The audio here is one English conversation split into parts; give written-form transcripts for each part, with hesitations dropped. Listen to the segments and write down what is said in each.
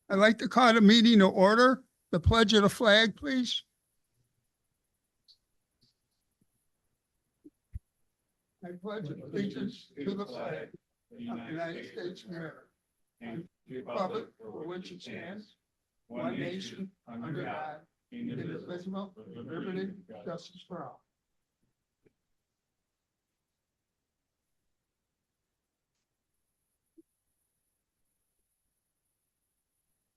I'd like to call the meeting to order. The pledge of the flag, please. I pledge allegiance to the flag of the United States of America and the republic for which it stands, one nation, under God, indivisible, with liberty and justice for all.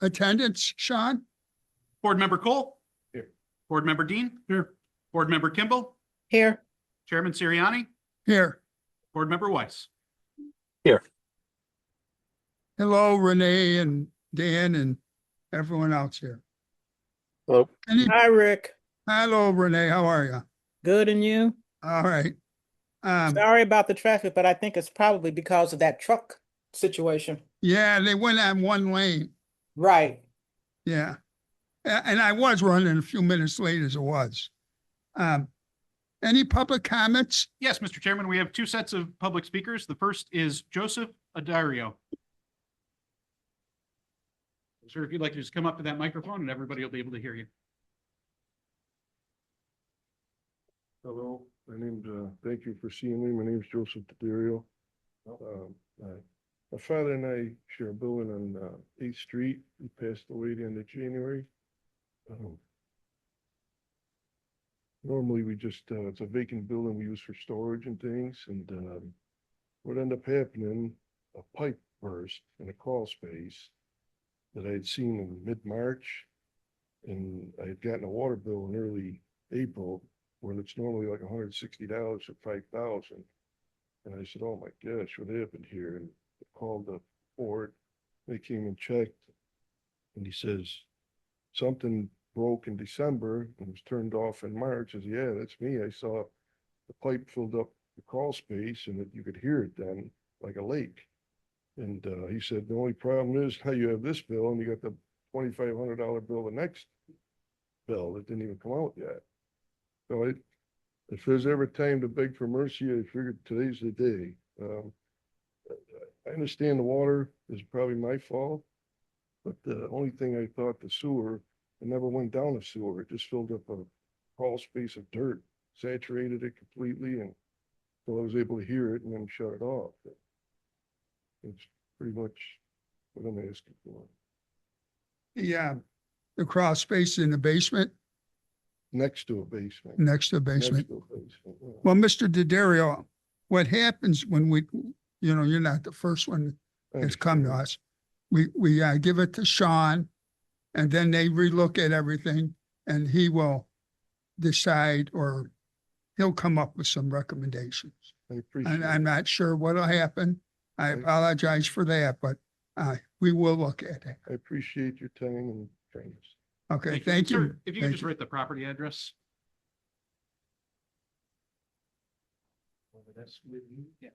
Attendance, Sean? Board Member Cole? Here. Board Member Dean? Here. Board Member Kimball? Here. Chairman Sirianni? Here. Board Member Weiss? Hello, Renee and Dan and everyone else here. Hello. Hi, Rick. Hello, Renee. How are you? Good, and you? All right. Sorry about the traffic, but I think it's probably because of that truck situation. Yeah, they went on one lane. Right. Yeah. And I was running a few minutes late as it was. Any public comments? Yes, Mr. Chairman, we have two sets of public speakers. The first is Joseph Adario. Sir, if you'd like to just come up to that microphone and everybody will be able to hear you. Hello, thank you for seeing me. My name's Joseph Daddario. My father and I share a building on 8th Street. He passed away the end of January. Normally we just, it's a vacant building we use for storage and things, and what ended up happening, a pipe burst in a crawl space that I had seen in mid-March, and I had gotten a water bill in early April where it's normally like $160 for 5,000. And I said, oh my gosh, what happened here? And I called the board, they came and checked, and he says, something broke in December and was turned off in March. I said, yeah, that's me. I saw the pipe filled up the crawl space and that you could hear it then like a lake. And he said, the only problem is now you have this bill and you got the $2,500 bill, the next bill that didn't even come out yet. So if there's ever time to beg for mercy, I figured today's the day. I understand the water is probably my fault, but the only thing I thought the sewer, it never went down the sewer. It just filled up a crawl space of dirt, saturated it completely, and so I was able to hear it and then shut it off. It's pretty much what I'm asking for. The crawl space in the basement, Next to a basement. next to the basement. Next to a basement, yeah. Well, Mr. Daddario, what happens when we, you're not the first one that's come to us. We give it to Sean, and then they relook at everything, and he will decide, or he'll come up with some recommendations. I appreciate And it. I'm not sure what'll happen. I Right. apologize for that, but we will look at it. I appreciate your time and kindness. Okay, thank you. Sir, if you could Thank just write the property address. Yeah.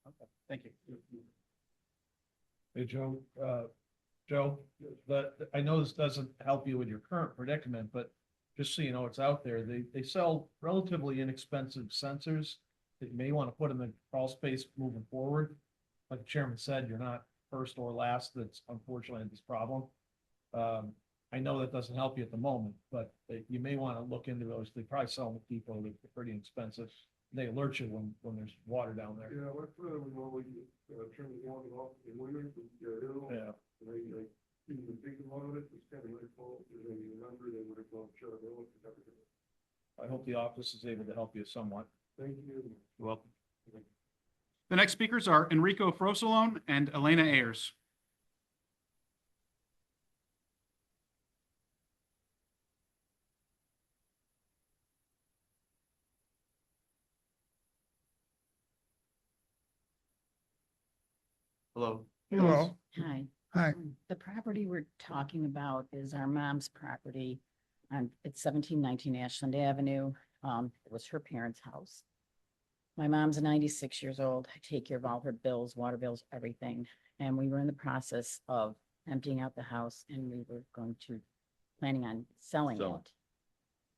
Okay, thank you. Hey, Joe, I know this doesn't help you with your current predicament, but just so you know, it's out there. They sell relatively inexpensive sensors that you may want to put in the crawl space moving forward. Like the chairman said, you're not first or last. That's unfortunately this problem. I know that doesn't help you at the moment, but you may want to look into those. They probably sell them to people. They're pretty expensive. They alert you when there's water down there. Yeah, what we normally turn the water off in winter, Yeah. and I didn't even think about it. It's kind of my fault, because I remember they would have gone shut it off. I hope the office is able to help you somewhat. Thank you. You're welcome. The next speakers are Enrico Frosolone and Elena Ayers. Hello. Hello. Hi. Hi. The property we're talking about is our mom's property. It's 1719 Ashland Avenue. It was her parents' house. My mom's 96 years old. I take care of all her bills, water bills, everything. And we were in the process of emptying out the house, and we were planning on selling it.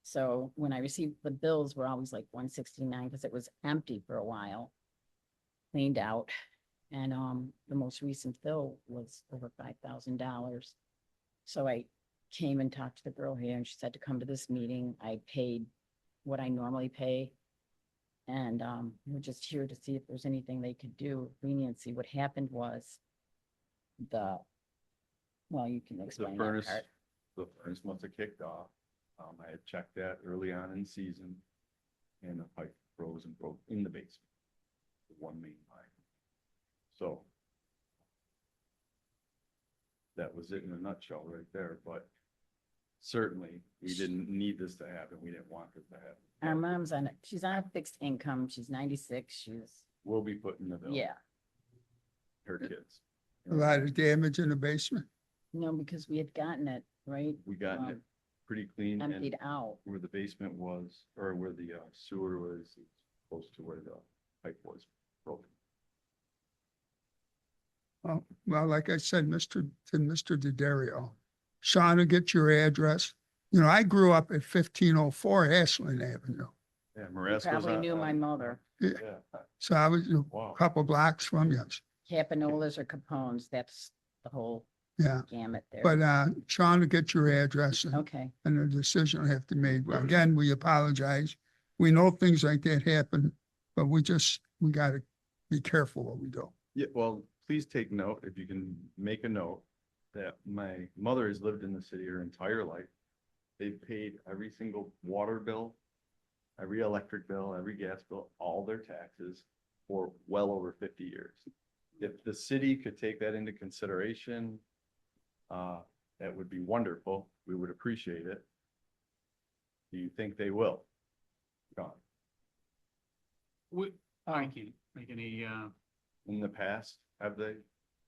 So when I received the bills were always like 169 because it was empty for a while. cleaned out. And, the most recent bill was over $5,000. So I came and talked to the girl here and she said to come to this meeting. I paid what I normally pay. And, we're just here to see if there's anything they could do, leniency. What happened was well, you can The explain that furnace, part. the furnace must have kicked off. I had checked that early on in season. And the pipe froze and broke in the basement. The one main line. So. That was it in a nutshell right there, but certainly we didn't need this to happen. We didn't want this to happen. Our mom's she's on a fixed income. She's 96. We'll be putting the bill. Yeah. Her kids. A lot of damage in the basement. No, because we had gotten it, right? We gotten it pretty clean and Emptied out. where the basement was, or where the sewer was, close to where the pipe was broken. Well, like I said, Mr. D'Addario, Sean will get your address. You know, I grew up at 1504 Ashland Avenue. Yeah, You Marasco's probably on- knew my mother. Yeah, So I was a wow. couple blocks from you. Capanolas or Capones, that's the whole Yeah. gamut there. But Sean will get your address Okay, and the decision will have to be made. Well, again, we apologize. We know things like that happen, but we gotta be careful what we do. Yeah, well, please take note, if you can make a note, that my mother has lived in the city her entire life. They've paid every single water bill, every electric bill, every gas bill, all their taxes for well over 50 years. If the city could take that into consideration, that would be wonderful. We would appreciate it. Do you think they will? John, I can't make any, in the past, have they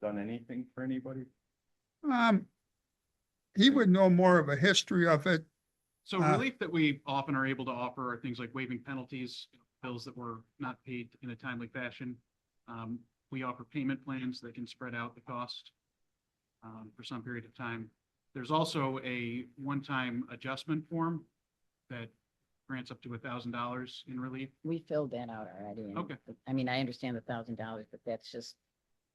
done anything for anybody? He would know more of a history of it. so relief that we often are able to offer are things like waiving penalties, bills that were not paid in a timely fashion. We offer payment plans that can spread out the cost for some period of time. There's also a one-time adjustment form that grants up to $1,000 in relief. we filled that out already. and Okay. I mean, I understand the $1,000, but that's just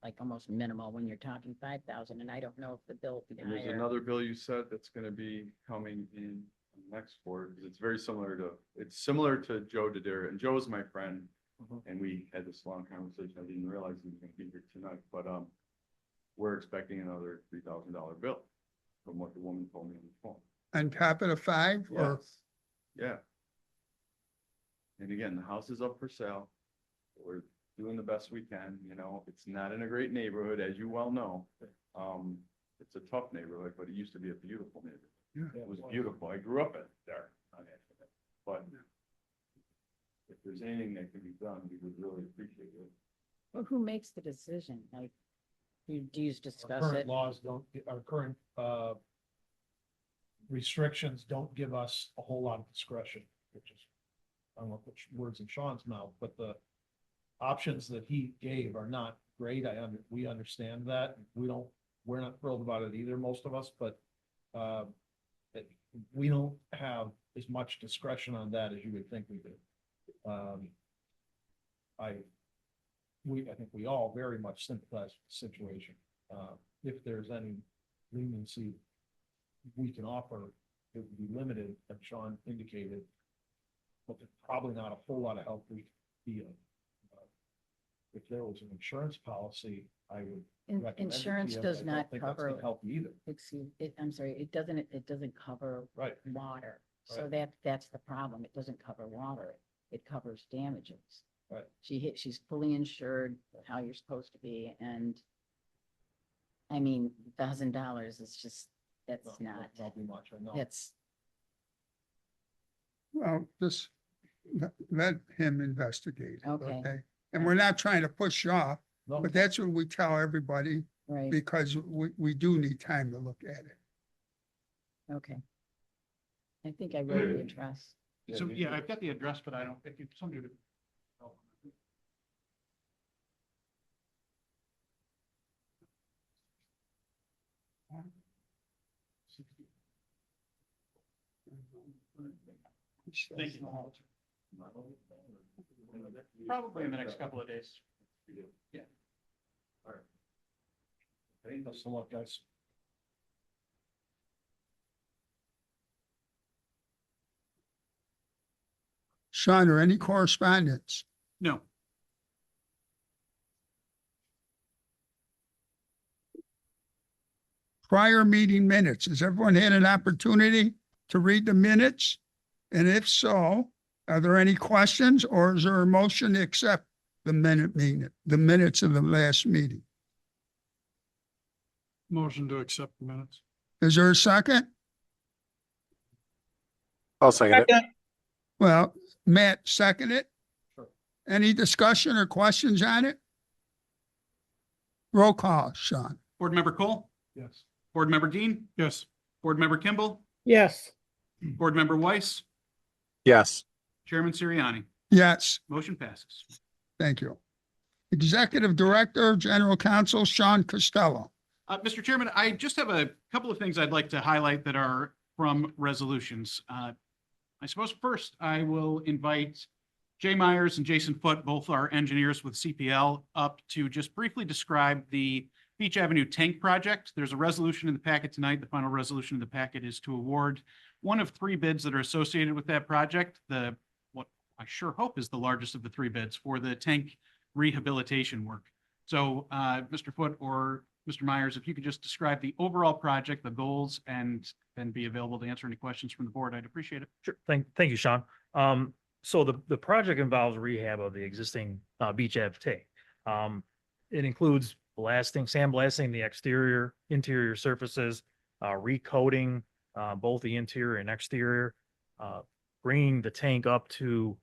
like almost minimal when you're talking 5,000 and I don't know if the bill will be And there's higher. another bill you said that's gonna be coming in next quarter, because it's very similar to Joe Dodera, and Joe's my friend. Mhm. And we had this long conversation, I didn't realize he was gonna be here tonight, but, we're expecting another $3,000 bill from what the woman told me on the phone. On top of the 5 or Yes, yeah. And again, the house is up for sale. We're doing the best we can, you know, it's not in a great neighborhood, as you well know. It's a tough neighborhood, but it used to be a beautiful neighborhood. It was beautiful. I grew up in there, but if there's anything that can be done, we would really appreciate it. Well, who makes the decision? Like, do you Our discuss current it? laws don't, our current, restrictions don't give us a whole lot of discretion, which is, I don't know, put words in Sean's mouth, but the options that he gave are not great. We understand that. We're not thrilled about it either, most of us, but, we don't have as much discretion on that as you would think we do. I think we all very much sympathize with the situation. If there's any leniency we can offer, it would be limited, as Sean indicated. But there's probably not a whole lot of help we feel. If there was an insurance policy, I would recommend it to Insurance you, does but I don't not think that's gonna cover, help you either. I'm sorry, it doesn't cover Right. water. So Right. that's the problem. It doesn't cover water. It covers damages. Right. She's fully insured, how you're supposed to be, and I mean, $1,000 is just, that's not, Won't be much, I know. that's, well, just let him investigate. it, Okay. And we're not trying to push you off, No, but that's what we tell everybody right, because we do need time to look at it. okay. I think I wrote the address. So, yeah, I've got the address, but I don't, if you, somebody would. Thank you. Probably in the next couple of days. You do? Yeah. All right. Okay, best of luck, guys. Sean, or any correspondence? No. Prior meeting minutes. Has everyone had an opportunity to read the minutes? And if so, are there any questions or is there a motion to accept the minutes of the last meeting? Motion to accept the minutes. Is there a second? I'll second it. Second. Well, Matt seconded it. Sure. Any discussion or questions on it? Roll call, Sean. Board Member Cole, Yes. Board Member Dean, Yes. Board Member Kimball, Yes. Board Member Weiss, Yes. Chairman Siriani. Yes, Motion passes. thank you. Executive Director, General Counsel, Sean Costello. Mr. Chairman, I just have a couple of things I'd like to highlight that are from resolutions. I suppose first I will invite Jay Myers and Jason Foote, both our engineers with CPL, up to just briefly describe the Beach Avenue Tank Project. There's a resolution in the packet tonight. The final resolution in the packet is to award one of three bids that are associated with that project. What I sure hope is the largest of the three bids for the tank rehabilitation work. So, Mr. Foote or Mr. Myers, if you could just describe the overall project, the goals, and then be available to answer any questions from the board, I'd appreciate it. Sure. Thank you, Sean. So the project involves rehab of the existing beach ave tank. It includes sandblasting the exterior, interior surfaces, recoating both the interior and exterior, bringing the tank up to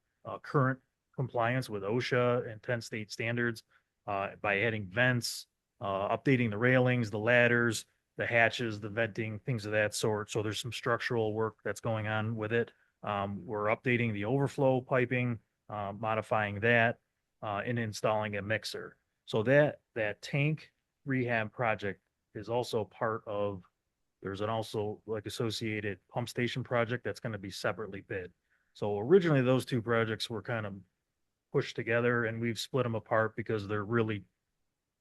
current compliance with OSHA and 10 state standards by adding vents, updating the railings, the ladders, the hatches, the venting, things of that sort. So there's some structural work that's going on with it. We're updating the overflow piping, modifying that, and installing a mixer. So that tank rehab project is also part of, there's an also like associated pump station project that's going to be separately bid. So originally those two projects were kind of pushed together and we've split them apart because they're really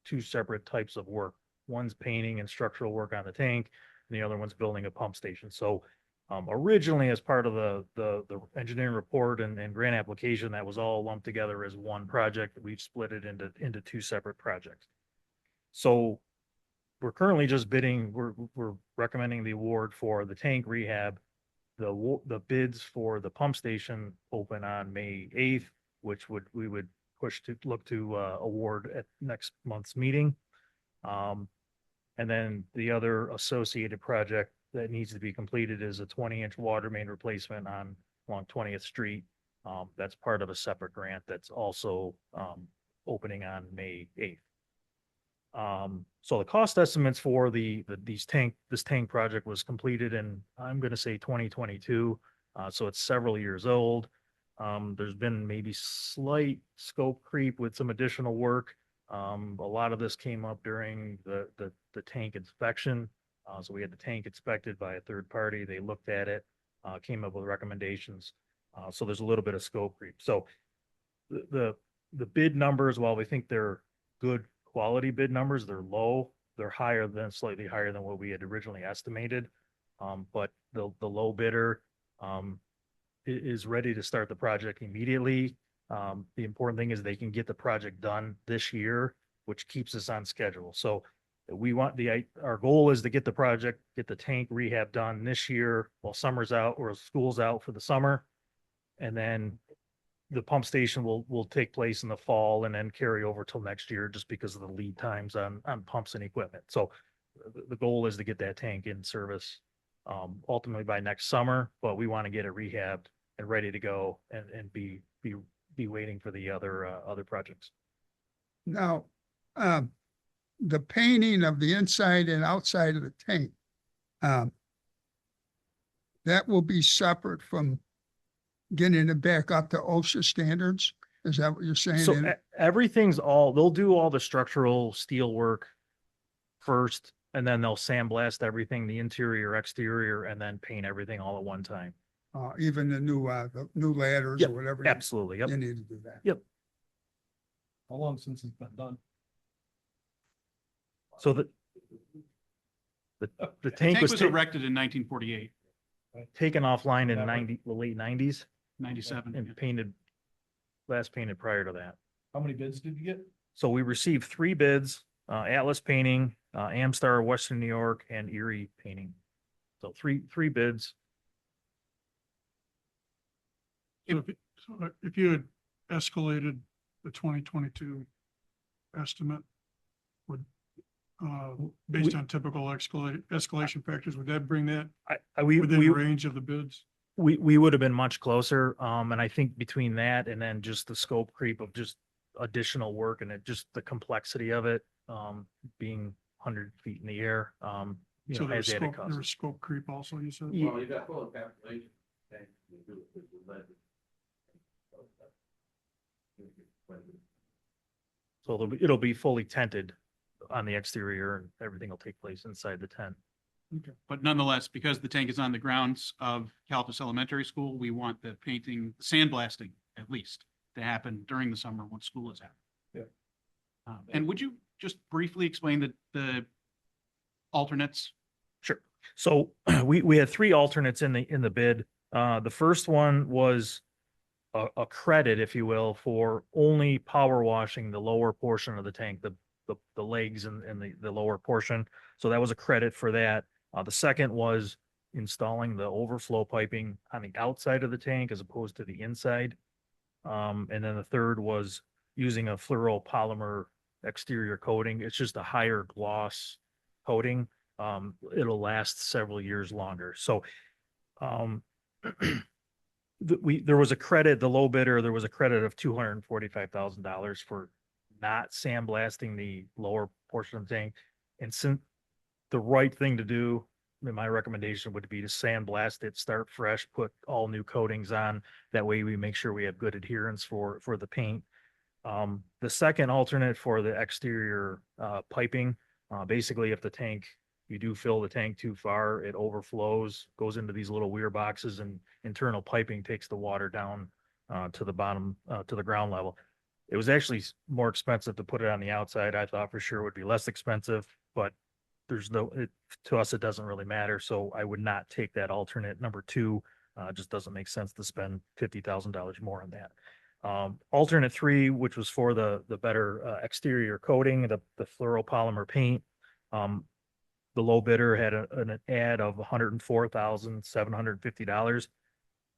two separate types of work. One's painting and structural work on the tank, and the other one's building a pump station. So originally, as part of the engineering report and grant application, that was all lumped together as one project. We've split it into two separate projects. So we're currently just bidding. We're recommending the award for the tank rehab. The bids for the pump station open on May 8th, which we would look to award at next month's meeting. And then the other associated project that needs to be completed is a 20-inch water main replacement along 20th Street. That's part of a separate grant that's also opening on May 8th. So the cost estimates for this tank project was completed in, I'm going to say 2022. So it's several years old. There's been maybe slight scope creep with some additional work. A lot of this came up during the tank inspection. So we had the tank inspected by a third party. They looked at it, came up with recommendations. So there's a little bit of scope creep. So the bid numbers, while we think they're good quality bid numbers, they're low. They're slightly higher than what we had originally estimated. But the low bidder is ready to start the project immediately. The important thing is they can get the project done this year, which keeps us on schedule. So our goal is to get the tank rehab done this year while summer's out or school's out for the summer. And then the pump station will take place in the fall and then carry over till next year just because of the lead times on pumps and equipment. So the goal is to get that tank in service ultimately by next summer, but we want to get it rehabbed and ready to go and be waiting for the other projects. Now, the painting of the inside and outside of the tank, that will be separate from getting it back up to OSHA standards? Is that what you're saying? So And- they'll do all the structural steel work first, and then they'll sandblast everything, the interior, exterior, and then paint everything all at one time. Even the new ladders Yep, or whatever. Absolutely. Yep. You need to do that. Yep. How long since it's been done? So the The tank was erected in 1948, taken offline in Yeah, right. the late nineties 97. and painted, last painted prior to that. How many bids did you get? So we received 3 bids, Atlas Painting, Amstar, Western New York, and Erie Painting. So three bids. So if you had escalated the 2022 estimate, would, based on typical escalation factors, would that bring that within the range of the bids? We would have been much closer. And I think between that and then just the scope creep of just additional work and just the complexity of it, being 100 feet in the air, you So know, there has was added scope, cost. there was scope creep also, you said? Ye- you got full calculation. So it'll be fully tented on the exterior and everything will take place inside the tent. But nonetheless, because the tank is on the grounds of Calpas Elementary School, we want the painting, sandblasting at least, to happen during the summer when school is out. Yeah. And would you just briefly explain the alternates? Sure. So we had 3 alternates in the bid. The first one was a credit, if you will, for only power washing the lower portion of the tank, the legs and the lower portion. So that was a credit for that. The second was installing the overflow piping on the outside of the tank as opposed to the inside. And then the third was using a fluoropolymer exterior coating. It's just a higher gloss coating. It'll last several years longer. So, there was a credit, the low bidder, there was a credit of $245,000 for not sandblasting the lower portion of the tank. And since the right thing to do, my recommendation would be to sandblast it, start fresh, put all new coatings on. That way we make sure we have good adherence for the paint. The second alternate for the exterior piping, basically if the tank, you do fill the tank too far, it overflows, goes into these little weir boxes and internal piping takes the water down to the bottom, to the ground level. It was actually more expensive to put it on the outside. I thought for sure it would be less expensive, but to us, it doesn't really matter. So I would not take that alternate number 2. Just doesn't make sense to spend $50,000 more on that. Alternate 3, which was for the better exterior coating, the fluoropolymer paint. The low bidder had an ad of $104,750.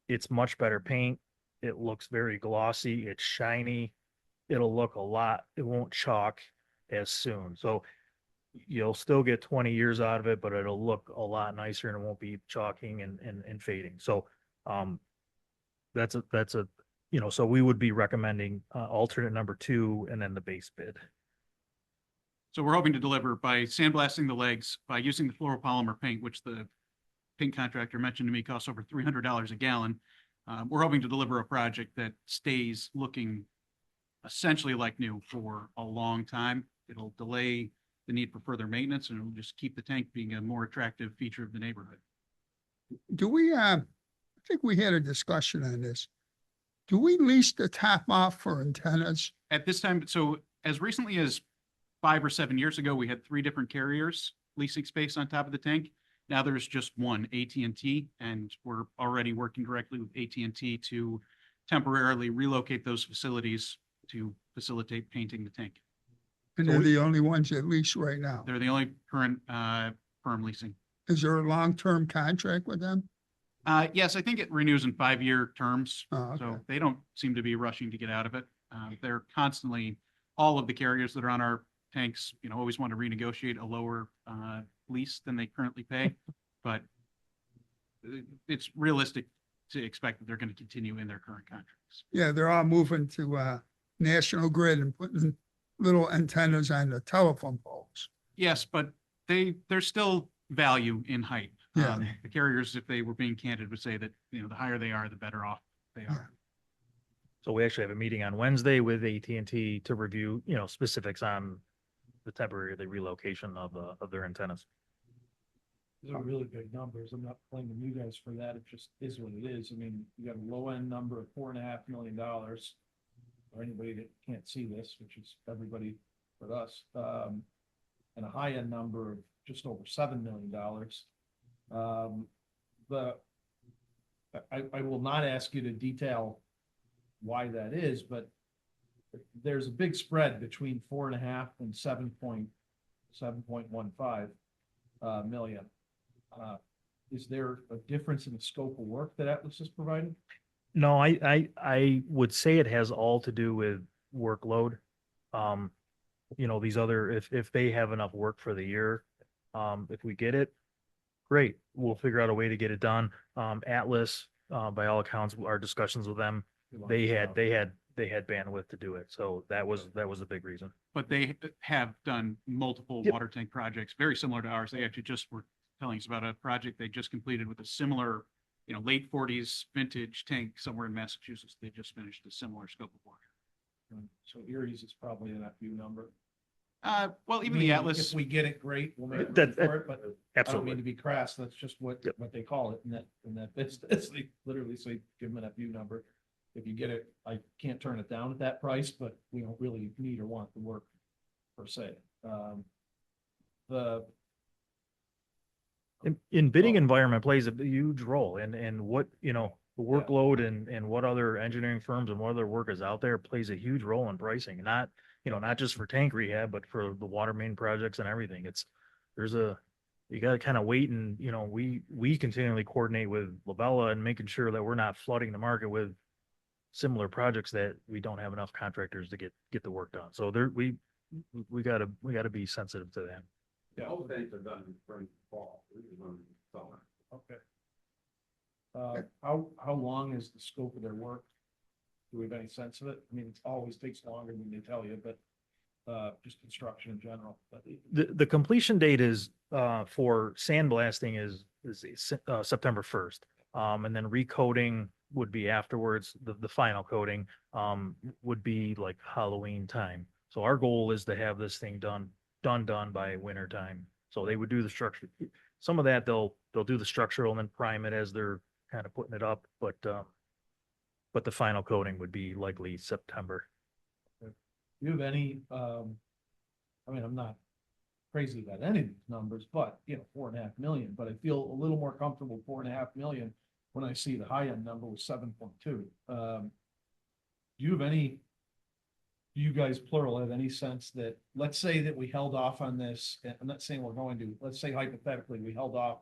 It's much better paint. It looks very glossy. It's shiny. It'll look a lot. It won't chalk as soon. So you'll still get 20 years out of it, but it'll look a lot nicer and it won't be chalking and fading. So, that's a, you know, so we would be recommending, alternate number 2 and then the base bid. So we're hoping to deliver by sandblasting the legs, by using the fluoropolymer paint, which the paint contractor mentioned to me costs over $300 a gallon. We're hoping to deliver a project that stays looking essentially like new for a long time. It'll delay the need for further maintenance and it'll just keep the tank being a more attractive feature of the neighborhood. Do we, I think we had a discussion on this. Do we lease the top off for antennas? At this time, so as recently as 5 or 7 years ago, we had 3 different carriers leasing space on top of the tank. Now there's just one, AT&T, and we're already working directly with AT&T to temporarily relocate those facilities to facilitate painting the tank. And they're the only ones that lease right now. They're the only current firm leasing. Is there a long-term contract with them? Yes, I think it renews in 5-year terms. Oh, okay. So they don't seem to be rushing to get out of it. They're constantly, all of the carriers that are on our tanks, you know, always want to renegotiate a lower lease than they currently pay. But it's realistic to expect that they're going to continue in their current contracts. Yeah, they're all moving to National Grid and putting little antennas on the telephone poles. Yes, but there's still value in height. Yeah. The carriers, if they were being candid, would say that, you know, the higher they are, the better off they are. So we actually have a meeting on Wednesday with AT&T to review, you know, specifics on the temporary, the relocation of their antennas. Those are really big numbers. I'm not blaming you guys for that. It just is what it is. I mean, you got a low end number of $4.5 million. or anybody that can't see this, which is everybody but us, and a high-end number of just over $7 million. I will not ask you to detail why that is, but there's a big spread between 4.5 and 7.15 million. Is there a difference in the scope of work that Atlas is providing? No, I would say it has all to do with workload. These other, if they have enough work for the year, if we get it, great, we'll figure out a way to get it done. Atlas, by all accounts, our discussions with them, they had bandwidth to do it. So that was a big reason. But they have done multiple Yep. water tank projects, very similar to ours. They actually just were telling us about a project they just completed with a similar, late forties vintage tank somewhere in Massachusetts. They just finished a similar scope of work. So Erie's is probably an FU number. Well, even the Meaning Atlas, If we get it, great, we'll make room That- for it, but I don't mean Absolutely. to be crass, that's just what Yep. they call it in that business. They literally say, give them an FU number. If you get it, I can't turn it down at that price, but we don't really need or want the work per se. The In bidding Oh. environment plays a huge role and what, the workload and what other engineering firms and what other work is out there plays a huge role in pricing, not just for tank rehab, but for the water main projects and everything. You gotta kind of wait and, we continually coordinate with Labella and making sure that we're not flooding the market with similar projects that we don't have enough contractors to get the work done. So we gotta be sensitive to that. Yeah. All things are done in spring, fall, summer. Okay. How long is the scope of their work? Do we have any sense of it? I mean, it always takes longer than they tell you, but just construction in general. But The completion date is for sandblasting is September 1st. And then recoating would be afterwards. The final coating would be like Halloween time. So our goal is to have this thing done by winter time. So they would do the structure. Some of that they'll do the structural and then prime it as they're kind of putting it up, but the final coating would be likely September. do you have any, I mean, I'm not crazy about any of these numbers, but 4.5 million, but I feel a little more comfortable 4.5 million when I see the high end number was 7.2. Do you guys plural have any sense that, let's say that we held off on this, and I'm not saying we're going to, let's say hypothetically, we held off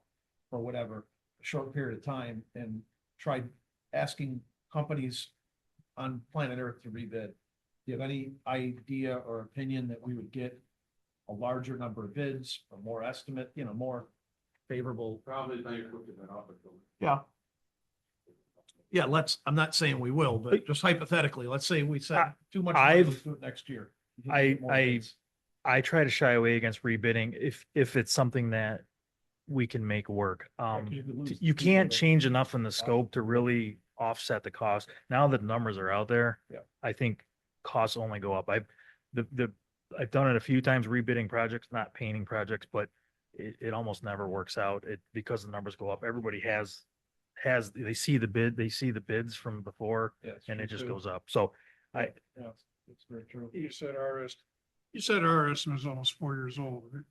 for whatever, a short period of time and tried asking companies on planet Earth to rebid. Do you have any idea or opinion that we would get a larger number of bids or more estimate, more favorable? Probably not looking at opportunity. Yeah. Yeah, I'm not saying we will, but just hypothetically, let's say we said too much money, let's do it next year. You think we get more bids? I try to shy away against rebidding if it's something that we can make work. You could lose You people can't that- change enough in the scope to really offset the cost. Now that numbers are out there, Yeah. I think costs only go up. I've done it a few times rebidding projects, not painting projects, but it almost never works out. Because the numbers go up. Everybody they see the bids from before Yeah, it's and true it just too. goes up. So Yeah, it's very true. You said our estimate is almost 4 years old. Right?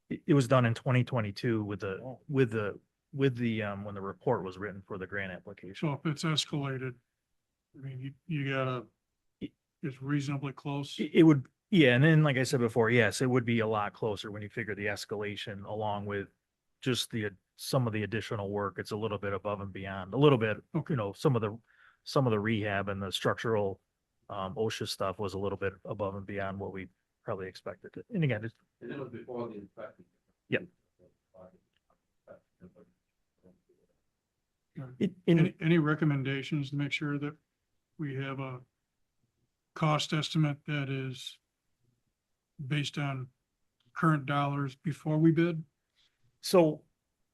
it was done in 2022 with the Oh. when the report was written for the grant application. So if it's escalated, I mean, you gotta, it's reasonably close. It would, yeah, and then like I said before, yes, it would be a lot closer when you figure the escalation along with just some of the additional work. It's a little bit above and beyond, a little bit, Okay. some of the rehab and the structural OSHA stuff was a little bit above and beyond what we probably expected. And again, it's And it was before the inspection. Yep. Okay. in Any recommendations to make sure that we have a cost estimate that is based on current dollars before we bid? So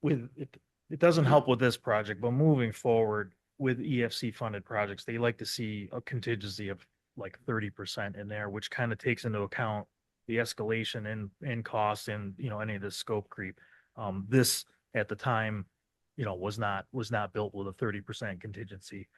with it doesn't help with this project, but moving forward with EFC funded projects, they like to see a contingency of like 30% in there, which kind of takes into account the escalation in costs and, any of the scope creep. This at the time, was not built with a 30% contingency.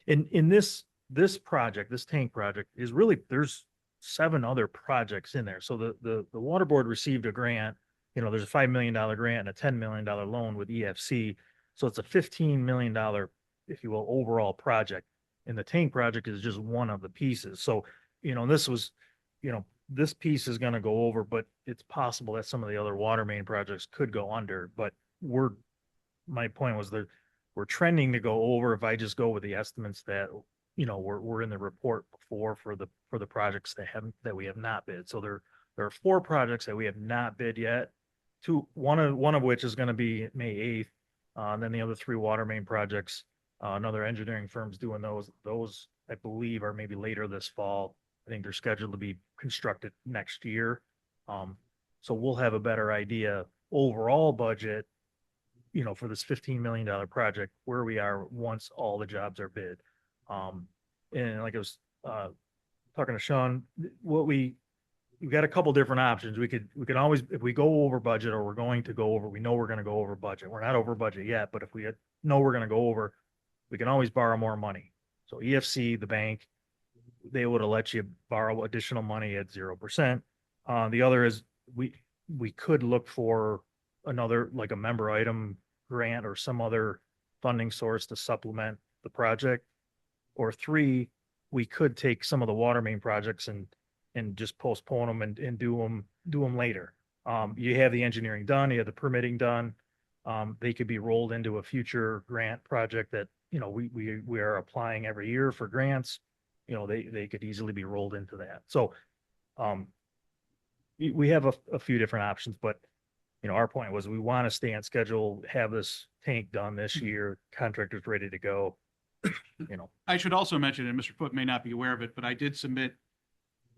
In this this project, this tank project is really, there's 7 other projects in there. So the water board received a grant, there's a $5 million grant and a $10 million loan with EFC. So it's a $15 million, if you will, overall project. And the tank project is just one of the pieces. So, this was, this piece is going to go over, but it's possible that some of the other water main projects could go under, but my point was that we're trending to go over if I just go with the estimates that, we're in the report before for the projects that we have not bid. So there are 4 projects that we have not bid yet. One of which is going to be May 8th. And then the other 3 water main projects, another engineering firm's doing those. Those I believe are maybe later this fall. I think they're scheduled to be constructed next year. So we'll have a better idea overall budget, for this $15 million project, where we are once all the jobs are bid. And like I was, talking to Sean, we've got a couple different options. We could always, if we go over budget or we're going to go over, we know we're going to go over budget. We're not over budget yet, but if we know we're going to go over, we can always borrow more money. So EFC, the bank, they would have let you borrow additional money at 0%. The other is we could look for another, like a member item grant or some other funding source to supplement the project. Or 3, we could take some of the water main projects and just postpone them and do them later. You have the engineering done, you have the permitting done. They could be rolled into a future grant project that, we are applying every year for grants. They could easily be rolled into that. So, we have a few different options, but, our point was we want to stay on schedule, have this tank done this year, contractor's ready to go. I should also mention, and Mr. Foote may not be aware of it, but I did submit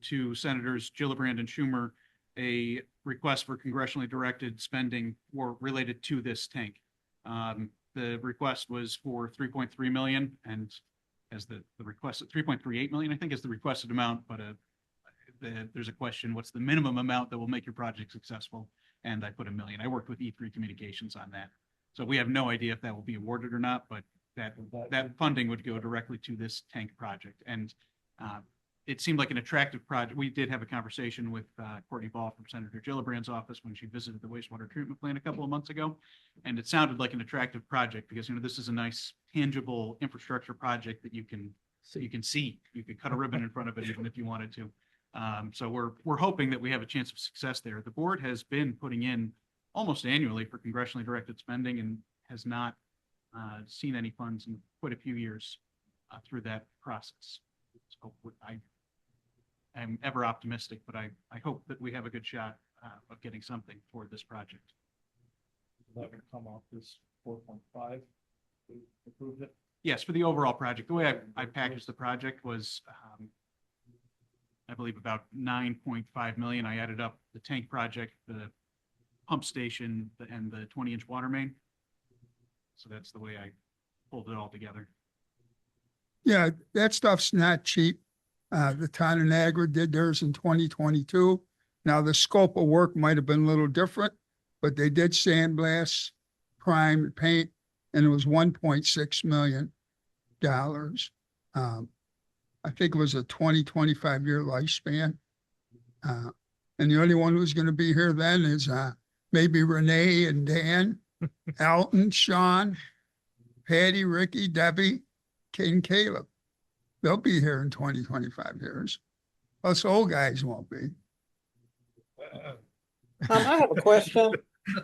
to Senators Gillibrand and Schumer a request for congressionally directed spending related to this tank. The request was for 3.3 million, and as the request at 3.38 million, I think is the requested amount, but there's a question, what's the minimum amount that will make your project successful? And I put $1 million. I worked with E3 Communications on that. So we have no idea if that will be awarded or not, but that funding would go directly to this tank project. And it seemed like an attractive project. We did have a conversation with Courtney Ball from Senator Gillibrand's office when she visited the wastewater treatment plant a couple of months ago. And it sounded like an attractive project because, this is a nice tangible infrastructure project that you can see. You could cut a ribbon in front of it even if you wanted to. So we're hoping that we have a chance of success there. The board has been putting in almost annually for congressionally directed spending and has not seen any funds in quite a few years through that process. So I'm ever optimistic, but I hope that we have a good shot of getting something for this project. That would come off this 4.5. We approved it. Yes, for the overall project. The way I packaged the project was, I believe about 9.5 million. I added up the tank project, the pump station, and the 20-inch water main. So that's the way I pulled it all together. Yeah, that stuff's not cheap. The town of Niagara did theirs in 2022. Now, the scope of work might have been a little different, but they did sandblast, prime, and paint, and it was $1.6 million. I think it was a 25-year lifespan. And the only one who's going to be here then is maybe Renee and Dan, Alton, Sean, Patty, Ricky, Debbie, Kate, and Caleb. They'll be here in 25 years. Us old guys won't be. I have a question.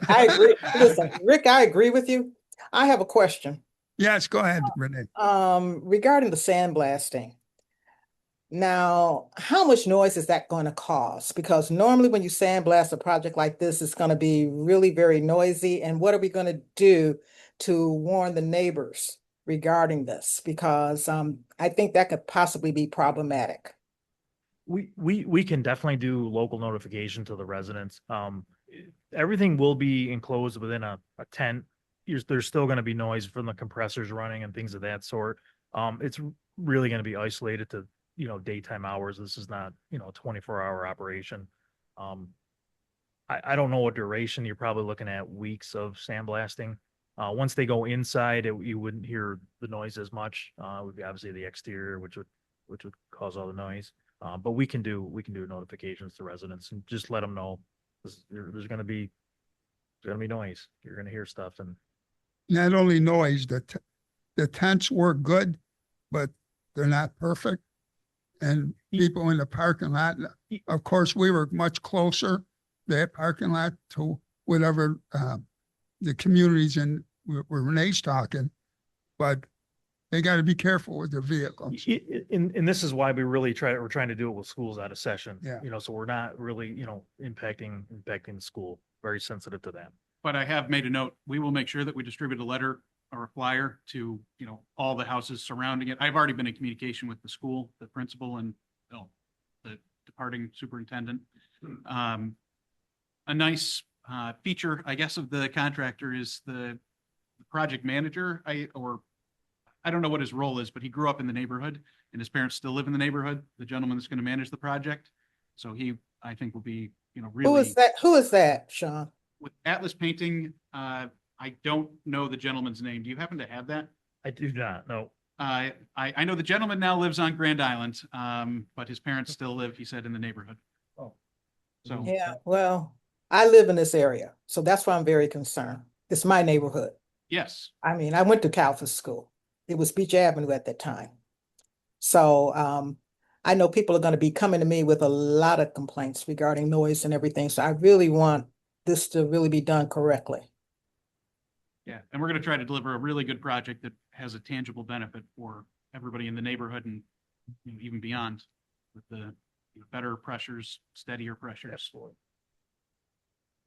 I agree. Listen, Rick, I agree with you. I have a question. Yes, go ahead, Renee. Regarding the sandblasting. Now, how much noise is that going to cause? Because normally when you sandblast a project like this, it's going to be really very noisy. And what are we going to do to warn the neighbors regarding this? Because I think that could possibly be problematic. We can definitely do local notification to the residents. Everything will be enclosed within a tent. There's still going to be noise from the compressors running and things of that sort. It's really going to be isolated to, daytime hours. This is not, a 24-hour operation. I don't know what duration. You're probably looking at weeks of sandblasting. Once they go inside, you wouldn't hear the noise as much. It would be obviously the exterior, which would cause all the noise. But we can do notifications to residents and just let them know there's gonna be noise. You're gonna hear stuff and Not only noise, the tents were good, but they're not perfect. And people in the parking lot, of course, we were much closer, that parking lot, to whatever the communities in where Renee's talking, but they got to be careful with their vehicles. and this is why we're trying to do it with schools out of session. Yeah. So we're not really, impacting the school. Very sensitive to that. But I have made a note, we will make sure that we distribute a letter or a flyer to, all the houses surrounding it. I've already been in communication with the school, the principal and, the departing superintendent. A nice, feature, I guess, of the contractor is the project manager. I don't know what his role is, but he grew up in the neighborhood and his parents still live in the neighborhood, the gentleman that's going to manage the project. So he, I think, will be, really. Who is that, Sean? With Atlas Painting, I don't know the gentleman's name. Do you happen to have that? I do not know. I know the gentleman now lives on Grand Island, but his parents still live, he said, in the neighborhood. Oh. So, Yeah, well, I live in this area, so that's why I'm very concerned. It's my neighborhood. yes, I mean, I went to Calvert School. It was Beach Avenue at that time. So I know people are going to be coming to me with a lot of complaints regarding noise and everything. So I really want this to really be done correctly. yeah. And we're going to try to deliver a really good project that has a tangible benefit for everybody in the neighborhood and even beyond with the better pressures, steadier pressures.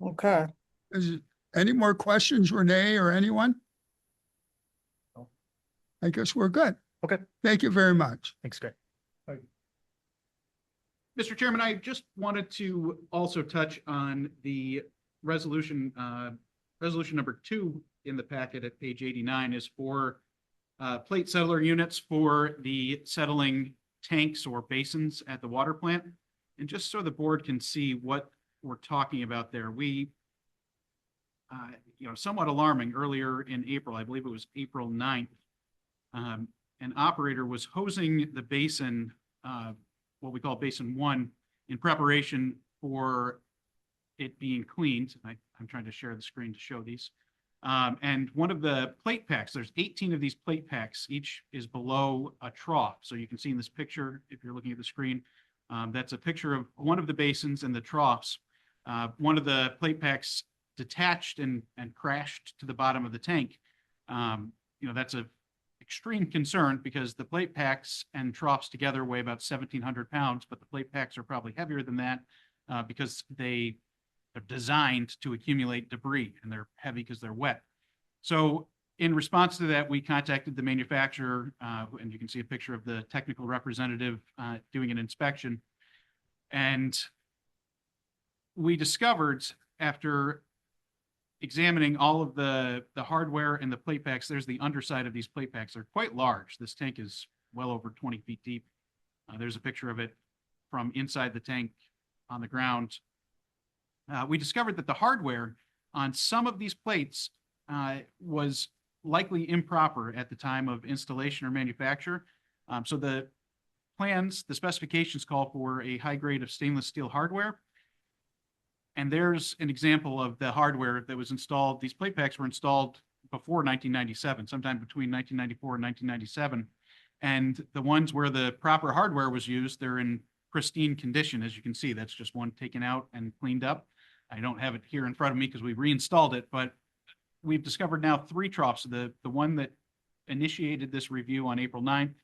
Okay. Is any more questions, Renee or anyone? No. I guess we're good. Okay. Thank you very much. Thanks, Greg. Mr. Chairman, I just wanted to also touch on the resolution, resolution number 2 in the packet at page 89 is for plate settler units for the settling tanks or basins at the water plant. And just so the board can see what we're talking about there, we, somewhat alarming earlier in April, I believe it was April 9th, an operator was hosing the basin, what we call basin 1, in preparation for it being cleaned. I'm trying to share the screen to show these. And one of the plate packs, there's 18 of these plate packs, each is below a trough. So you can see in this picture, if you're looking at the screen, that's a picture of one of the basins and the troughs. One of the plate packs detached and crashed to the bottom of the tank. That's a extreme concern because the plate packs and troughs together weigh about 1,700 pounds, but the plate packs are probably heavier than that because they're designed to accumulate debris and they're heavy because they're wet. So in response to that, we contacted the manufacturer and you can see a picture of the technical representative doing an inspection. And we discovered after examining all of the hardware and the plate packs, there's the underside of these plate packs. They're quite large. This tank is well over 20 feet deep. There's a picture of it from inside the tank on the ground. We discovered that the hardware on some of these plates was likely improper at the time of installation or manufacture. So the plans, the specifications call for a high grade of stainless steel hardware. And there's an example of the hardware that was installed. These plate packs were installed before 1997, sometime between 1994 and 1997. And the ones where the proper hardware was used, they're in pristine condition. As you can see, that's just one taken out and cleaned up. I don't have it here in front of me because we reinstalled it, but we've discovered now 3 troughs. The one that initiated this review on April 9th,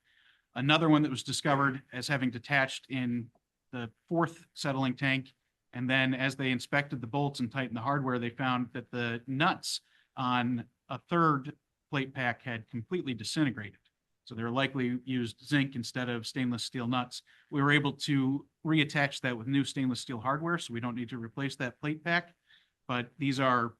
another one that was discovered as having detached in the 4th settling tank. And then as they inspected the bolts and tightened the hardware, they found that the nuts on a 3rd plate pack had completely disintegrated. So they were likely used zinc instead of stainless steel nuts. We were able to reattach that with new stainless steel hardware, so we don't need to replace that plate pack. But these are,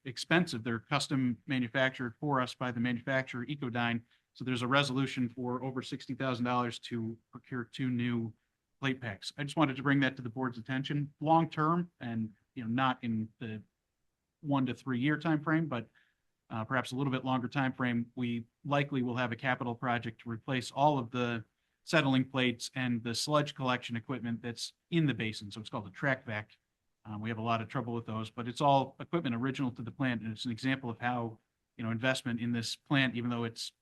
expensive. They're custom manufactured for us by the manufacturer, Ecodyne. So there's a resolution for over $60,000 to procure 2 new plate packs. I just wanted to bring that to the board's attention long term and not in the 1 to 3 year time frame, but perhaps a little bit longer time frame, we likely will have a capital project to replace all of the settling plates and the sludge collection equipment that's in the basin. So it's called a track vac. We have a lot of trouble with those, but it's all equipment original to the plant. And it's an example of how, investment in this plant, even though it's,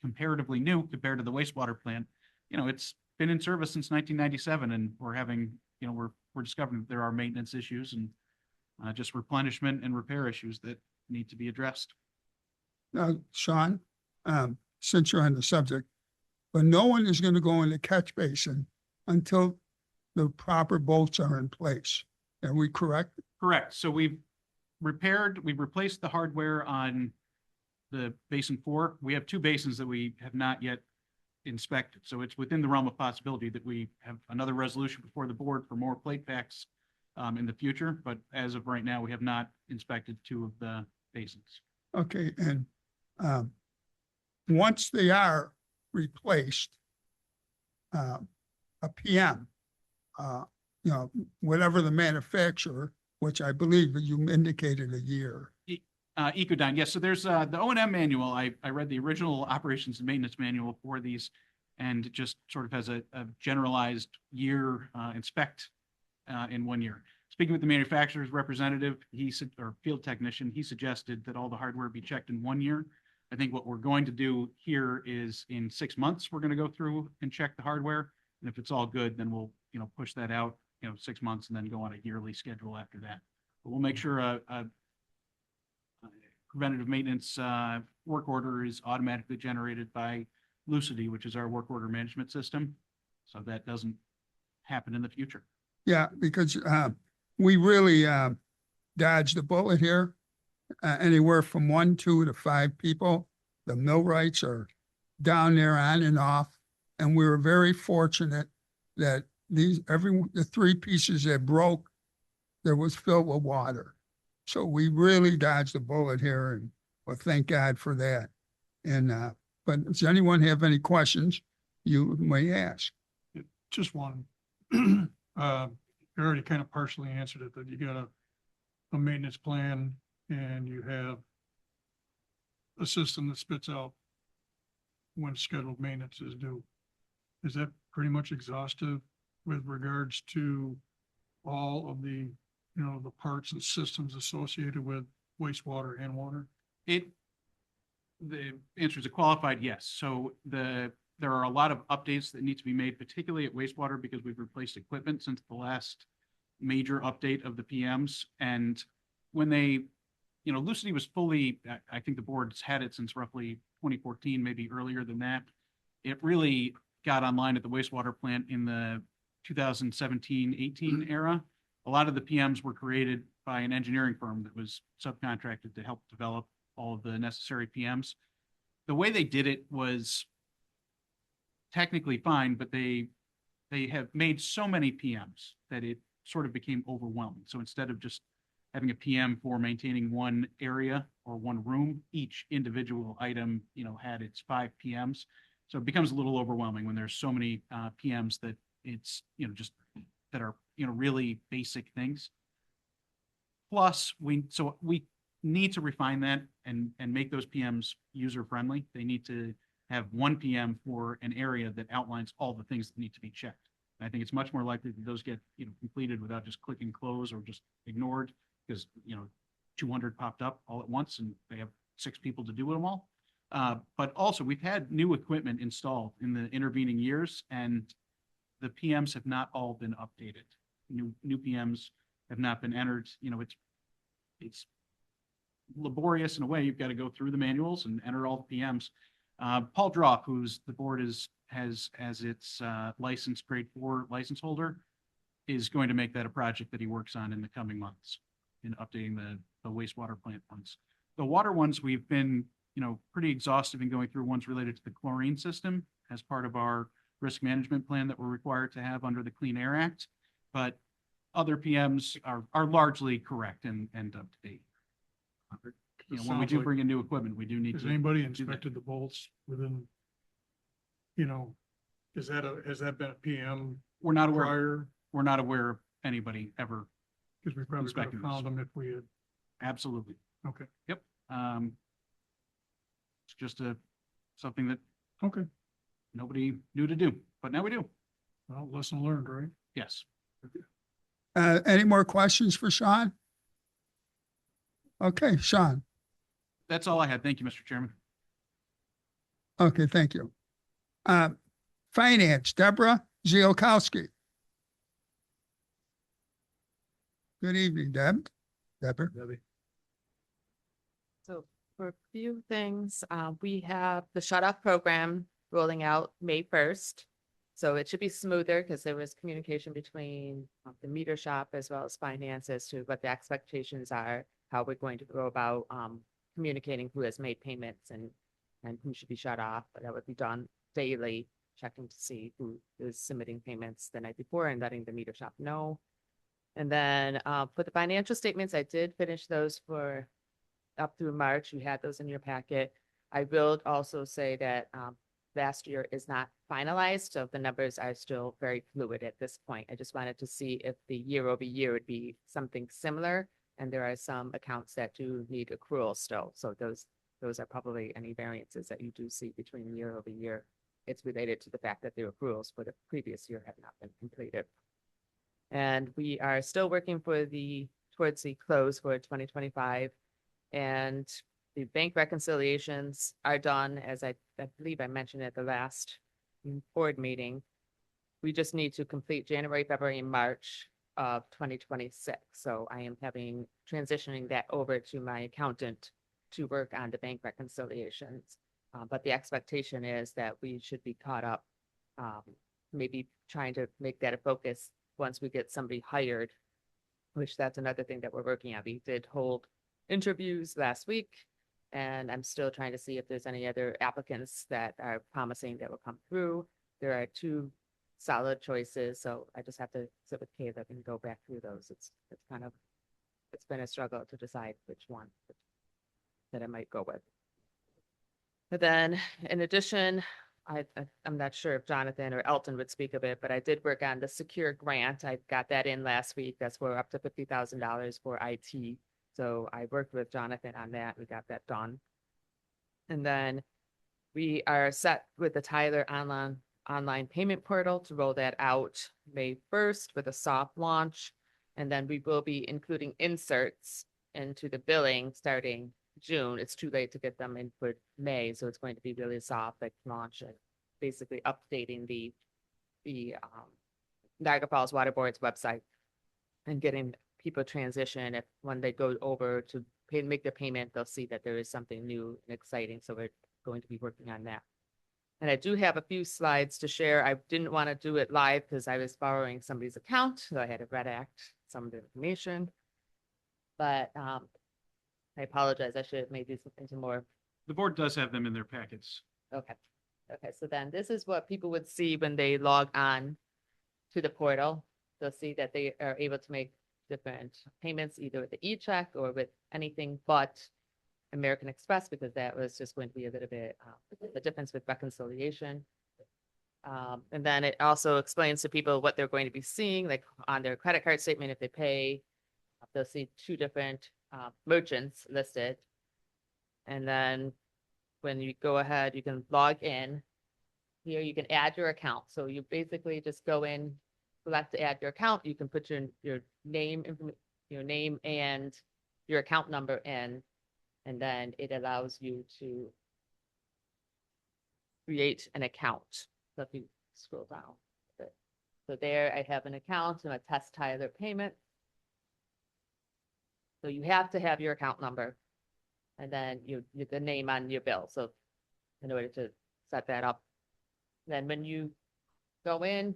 comparatively new compared to the wastewater plant, it's been in service since 1997, and we're having, we're discovering that there are maintenance issues and just replenishment and repair issues that need to be addressed. Now, Sean, since you're on the subject, but no one is going to go in the catch basin until the proper bolts are in place. Are we correct? Correct. So we've replaced the hardware on the basin 4. We have 2 basins that we have not yet inspected. So it's within the realm of possibility that we have another resolution before the board for more plate packs in the future. But as of right now, we have not inspected 2 of the basins. Okay, and once they are replaced, a PM, whatever the manufacturer, which I believe you indicated a year. Ecodyne, yes. So there's the O&M manual. I read the original operations and maintenance manual for these, and it just sort of has a generalized year inspect in 1 year. Speaking with the manufacturer's representative, or field technician, he suggested that all the hardware be checked in 1 year. I think what we're going to do here is in 6 months, we're going to go through and check the hardware. And if it's all good, then we'll, push that out, 6 months and then go on a yearly schedule after that. But we'll make sure a preventative maintenance work order is automatically generated by Lucity, which is our work order management system. So that doesn't happen in the future. Yeah, because we really dodged the bullet here. Anywhere from 1, 2 to 5 people. The millwrights are down there on and off. And we were very fortunate that the 3 pieces that broke, there was filled with water. So we really dodged the bullet here, and well, thank God for that. And but does anyone have any questions you may ask? Just one. You already kind of partially answered it, that you got a maintenance plan and you have a system that spits out when scheduled maintenance is due. Is that pretty much exhaustive with regards to all of the, the parts and systems associated with wastewater and water? The answer is a qualified yes. So there are a lot of updates that need to be made, particularly at wastewater, because we've replaced equipment since the last major update of the PMs. And when they, Lucity was fully, I think the board's had it since roughly 2014, maybe earlier than that. It really got online at the wastewater plant in the 2017-18 era. A lot of the PMs were created by an engineering firm that was subcontracted to help develop all of the necessary PMs. The way they did it was technically fine, but they have made so many PMs that it sort of became overwhelming. So instead of just having a PM for maintaining one area or one room, each individual item, had its 5 PMs. So it becomes a little overwhelming when there's so many PMs that it's, just that are, really basic things. Plus, we need to refine that and make those PMs user friendly. They need to have 1 PM for an area that outlines all the things that need to be checked. And I think it's much more likely that those get, completed without just clicking close or just ignored, because, 200 popped up all at once and they have 6 people to do them all. But also we've had new equipment installed in the intervening years, and the PMs have not all been updated. New PMs have not been entered. It's laborious in a way. You've got to go through the manuals and enter all the PMs. Paul Droff, who's the board has as its license grade 4 license holder, is going to make that a project that he works on in the coming months in updating the wastewater plant ones. The water ones, we've been, pretty exhaustive in going through ones related to the chlorine system as part of our risk management plan that we're required to have under the Clean Air Act. But other PMs are largely correct and up to date. When we do bring in new equipment, we do need Has to. anybody inspected the bolts within, has that been a PM We're not aware. prior? We're not aware of anybody ever. Because we probably could have inspecting found this. them if we had, Absolutely. okay. Yep. It's just something that Okay, nobody knew to do, but now we do. well, lesson learned, right? Yes. Any more questions for Sean? Okay, Sean. That's all I had. Thank you, Mr. Chairman. Okay, thank you. Finance, Deborah Ziolkowski. Good evening, Deborah. So for a few things, we have the shut off program rolling out May 1st. So it should be smoother because there was communication between the meter shop as well as finance as to what the expectations are, how we're going to go about communicating who has made payments and who should be shut off. But that would be done daily, checking to see who is submitting payments the night before and letting the meter shop know. And then for the financial statements, I did finish those for up through March. You had those in your packet. I will also say that last year is not finalized, so the numbers are still very fluid at this point. I just wanted to see if the year over year would be something similar. And there are some accounts that do need accrual still. So those are probably any variances that you do see between year over year. It's related to the fact that the accruals for the previous year have not been completed. And we are still working towards the close for 2025. And the bank reconciliations are done, as I believe I mentioned at the last board meeting. We just need to complete January, February, and March of 2026. So I am transitioning that over to my accountant to work on the bank reconciliations. But the expectation is that we should be caught up, maybe trying to make that a focus once we get somebody hired, which that's another thing that we're working on. We did hold interviews last week, and I'm still trying to see if there's any other applicants that are promising that will come through. There are 2 solid choices, so I just have to sit with Caleb and go back through those. It's been a struggle to decide which one that I might go with. But then, in addition, I'm not sure if Jonathan or Elton would speak of it, but I did work on the secure grant. I got that in last week. That's for up to $50,000 for IT. So I worked with Jonathan on that. We got that done. And then we are set with the Tyler online payment portal to roll that out May 1st with a soft launch. And then we will be including inserts into the billing starting June. It's too late to get them in for May, so it's going to be really soft, like launch and basically updating the Niagara Falls Water Board's website and getting people transition. If when they go over to make their payment, they'll see that there is something new and exciting. So we're going to be working on that. And I do have a few slides to share. I didn't want to do it live because I was borrowing somebody's account, so I had to redact some of the information. But I apologize. I should have made these into more. The board does have them in their packets. Okay. Okay. So then this is what people would see when they log on to the portal. They'll see that they are able to make different payments, either with the e-check or with anything but American Express, because that was just going to be a little bit the difference with reconciliation. And then it also explains to people what they're going to be seeing, like on their credit card statement. If they pay, they'll see 2 different merchants listed. And then when you go ahead, you can log in. Here you can add your account. So you basically just go in, select to add your account. You can put your name and your account number in, and then it allows you to create an account. So if you scroll down a bit. So there I have an account and a test Tyler payment. So you have to have your account number and then the name on your bill. So in order to set that up, then when you go in,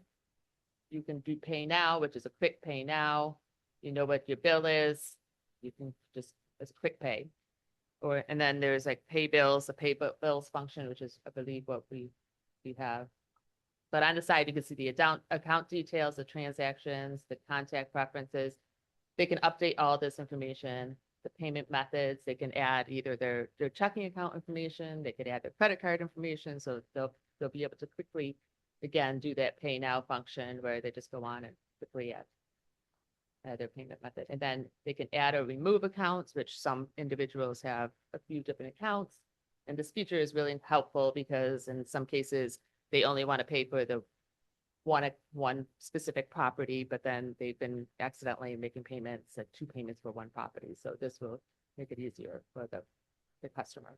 you can do pay now, which is a quick pay now. You know what your bill is. You can just, it's quick pay. And then there's like pay bills, the pay bills function, which is, I believe, what we have. But on the side, you can see the account details, the transactions, the contact preferences. They can update all this information, the payment methods. They can add either their checking account information. They could add their credit card information. So they'll be able to quickly, again, do that pay now function where they just go on and quickly add their payment method. And then they can add or remove accounts, which some individuals have a few different accounts. And this feature is really helpful because in some cases, they only want to pay for the one specific property, but then they've been accidentally making payments, like 2 payments for one property. So this will make it easier for the customer.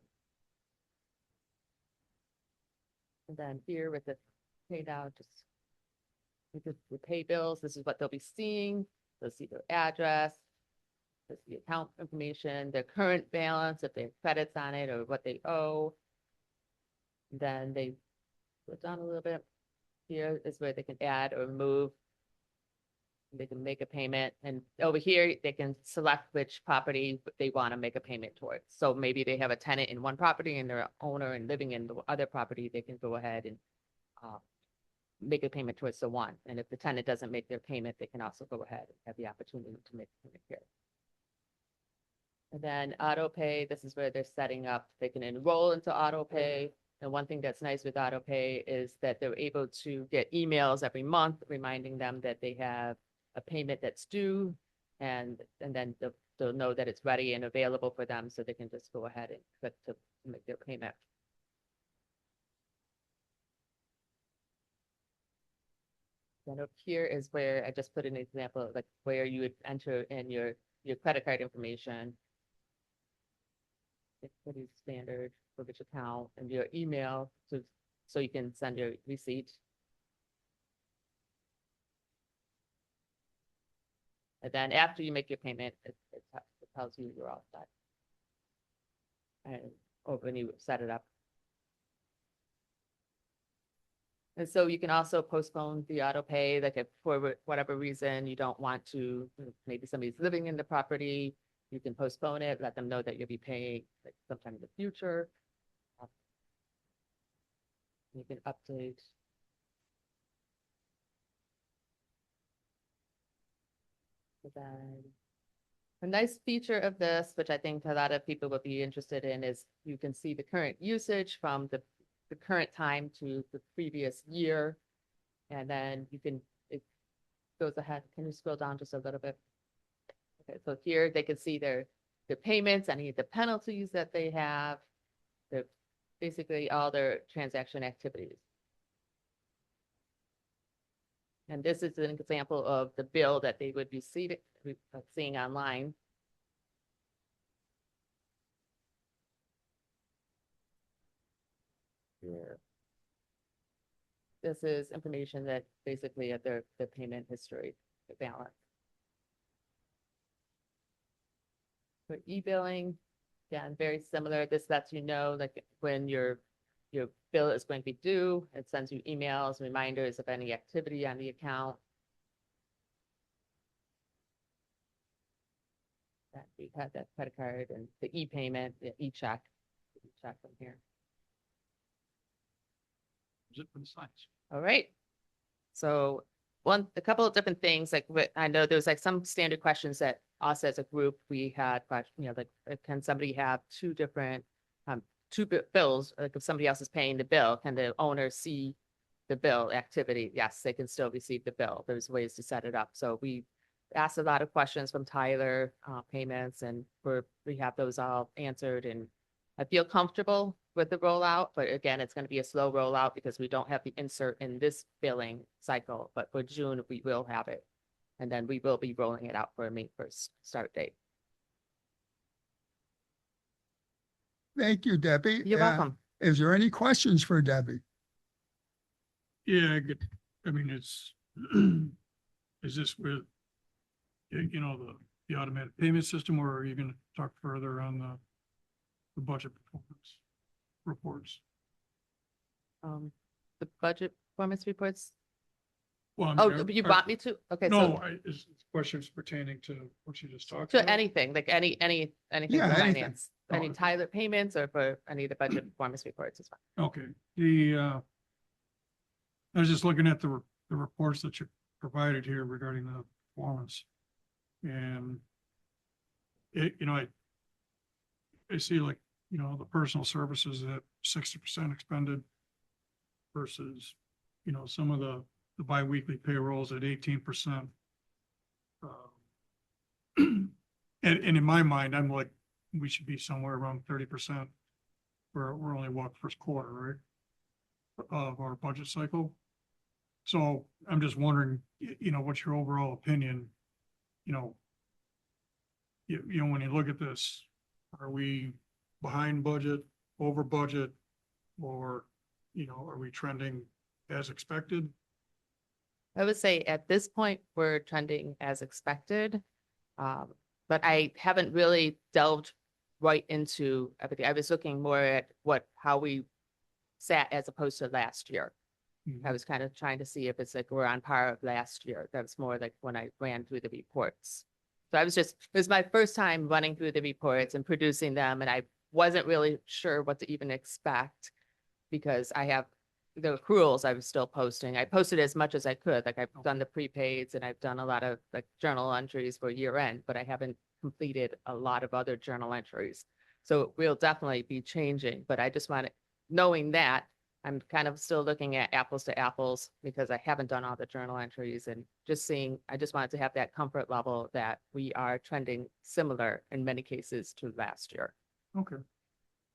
And then here with the paid out, just with the pay bills, this is what they'll be seeing. They'll see their address, they'll see account information, their current balance, if they have credits on it or what they owe. Then they go down a little bit. Here is where they can add or remove. They can make a payment, and over here, they can select which property they want to make a payment towards. So maybe they have a tenant in one property and they're an owner and living in the other property, they can go ahead and make a payment towards the one. And if the tenant doesn't make their payment, they can also go ahead and have the opportunity to make a payment here. And then auto pay, this is where they're setting up, they can enroll into auto pay. And one thing that's nice with auto pay is that they're able to get emails every month reminding them that they have a payment that's due, and then they'll know that it's ready and available for them, so they can just go ahead and click to make their payment. Then up here is where I just put an example of like where you would enter in your credit card information. It's pretty standard for which account, and your email so you can send your receipt. And then after you make your payment, it tells you you're all set. And when you set it up. And so you can also postpone the auto pay, like if for whatever reason you don't want to, maybe somebody's living in the property, you can postpone it, let them know that you'll be paying like sometime in the future. You can update. Then a nice feature of this, which I think a lot of people will be interested in, is you can see the current usage from the current time to the previous year. And then it goes ahead. Can you scroll down just a little bit? Okay, so here they can see their payments, any of the penalties that they have, basically all their transaction activities. And this is an example of the bill that they would be seeing online. Here. This is information that basically of their payment history, the balance. For e-billing, again, very similar. This lets you know like when your bill is going to be due. It sends you emails, reminders of any activity on the account. That we had that credit card and the e-payment, the e-check from here. Is it for the slides? All right. So a couple of different things, like I know there's like some standard questions that us as a group, we had, like can somebody have two different bills? Like if somebody else is paying the bill, can the owner see the bill activity? Yes, they can still receive the bill. There's ways to set it up. So we asked a lot of questions from Tyler payments, and we have those all answered, and I feel comfortable with the rollout, but again, it's going to be a slow rollout because we don't have the insert in this billing cycle, but for June, we will have it. And then we will be rolling it out for a May 1st start date. Thank you, Debbie. You're welcome. Is there any questions for Debbie? Yeah, I mean, it's, is this with, the automatic payment system, or are you going to talk further on the budget performance reports? The budget performance reports. Well, Oh, you want me to? Okay, No, so it's questions pertaining to what you just talked to about. anything, like anything Yeah, for anything. finance, Oh, any okay. Tyler payments or for any of the budget performance reports as well. Okay, I was just looking at the reports that you provided here regarding the performance. And I see like, the personal services at 60% expended versus, some of the biweekly payrolls at 18%. And in my mind, I'm like, we should be somewhere around 30% we're only first quarter, right? Of our budget cycle. So I'm just wondering, what's your overall opinion? You know, when you look at this, are we behind budget, over budget, or, are we trending as expected? I would say at this point, we're trending as expected. But I haven't really delved right into everything. I was looking more at how we sat as opposed to last year. I was kind of trying to see if it's like we're on par of last year. That was more like when I ran through the reports. So it was my first time running through the reports and producing them, and I wasn't really sure what to even expect because I have the accruals I was still posting. I posted as much as I could. Like I've done the prepaids and I've done a lot of like journal entries for year end, but I haven't completed a lot of other journal entries. So we'll definitely be changing, but I just wanted, knowing that, I'm kind of still looking at apples to apples because I haven't done all the journal entries and just seeing, I just wanted to have that comfort level that we are trending similar in many cases to last year. Okay.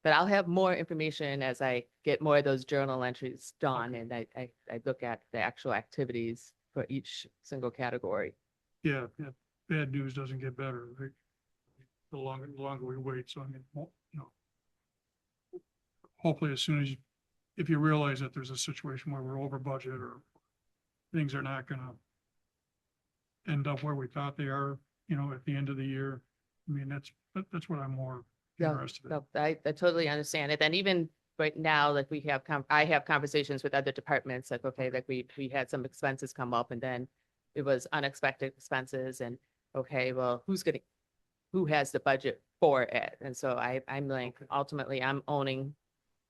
But I'll have more information as I get more of those journal entries done and I look at the actual activities for each single category. Yeah, bad news doesn't get better, right? The longer we wait, so I mean, hopefully as soon as if you realize that there's a situation where we're over budget or things are not gonna end up where we thought they are, at the end of the year. I mean, that's what I'm more interested in. No, I totally understand it. And even right now, like I have conversations with other departments, like, okay, like we had some expenses come up and then it was unexpected expenses and okay, well, who has the budget for it? And so I'm like, ultimately I'm owning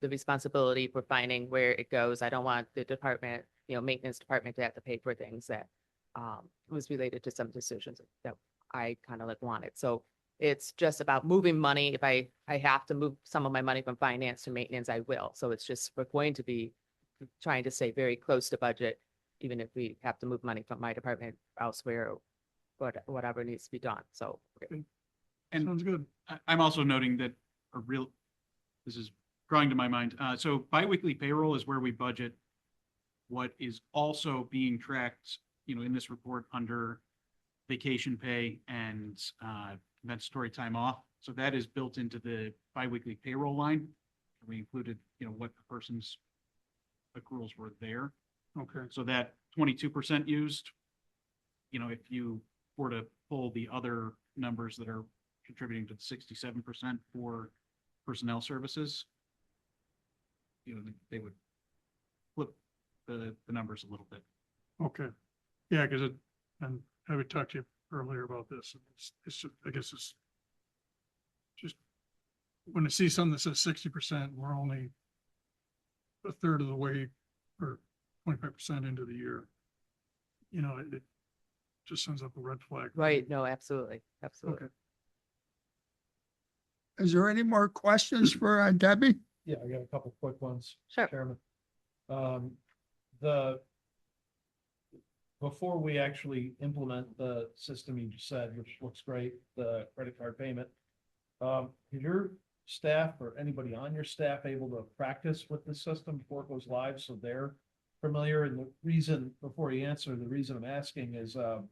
the responsibility for finding where it goes. I don't want the department, maintenance department to have to pay for things that was related to some decisions that I kind of like wanted. So it's just about moving money. If I have to move some of my money from finance to maintenance, I will. So it's just, we're going to be trying to stay very close to budget, even if we have to move money from my department elsewhere, whatever needs to be done. So. And Sounds good. I'm also noting that this is drawing to my mind. So biweekly payroll is where we budget what is also being tracked, in this report under vacation pay and compensatory time off. So that is built into the biweekly payroll line. We included, what the person's accruals were there. Okay. So that 22% used, if you were to pull the other numbers that are contributing to the 67% for personnel services, they would flip the numbers a little bit. Okay. Yeah, because and I would talk to you earlier about this. It's just, I guess it's just when I see something that says 60%, we're only a third of the way or 25% into the year. It just sends up a red flag. Right. No, absolutely. Absolutely. Okay. Is there any more questions for Debbie? Yeah, I got a couple quick ones. Sure. Chairman. Before we actually implement the system you just said, which looks great, the credit card payment, is your staff or anybody on your staff able to practice with the system before it goes live so they're familiar? And the reason, before you answer, the reason I'm asking is I'm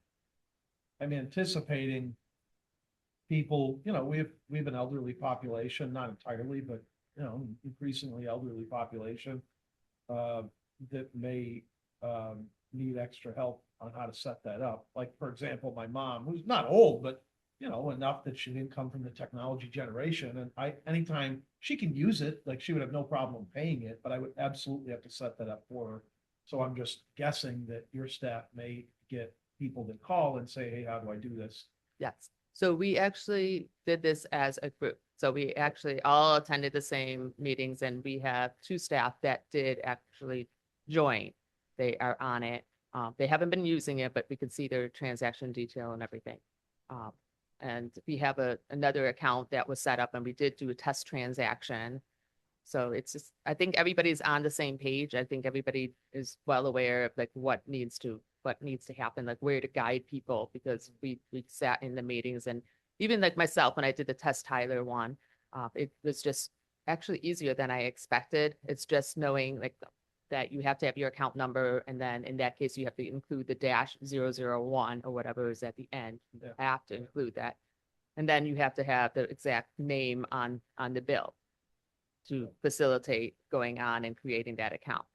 anticipating people, we have an elderly population, not entirely, but increasingly elderly population that may need extra help on how to set that up. Like, for example, my mom, who's not old, but enough that she didn't come from the technology generation. And anytime she can use it, like she would have no problem paying it, but I would absolutely have to set that up for her. So I'm just guessing that your staff may get people that call and say, hey, how do I do this? Yes. So we actually did this as a group. So we actually all attended the same meetings and we have 2 staff that did actually join. They are on it. They haven't been using it, but we could see their transaction detail and everything. And we have another account that was set up and we did do a test transaction. So it's just, I think everybody's on the same page. I think everybody is well aware of like what needs to happen, like where to guide people, because we sat in the meetings and even like myself, when I did the test Tyler one, it was just actually easier than I expected. It's just knowing like that you have to have your account number, and then in that case, you have to include the -001 or whatever is at the end. You Yeah. have to include that. And then you have to have the exact name on the bill to facilitate going on and creating that account.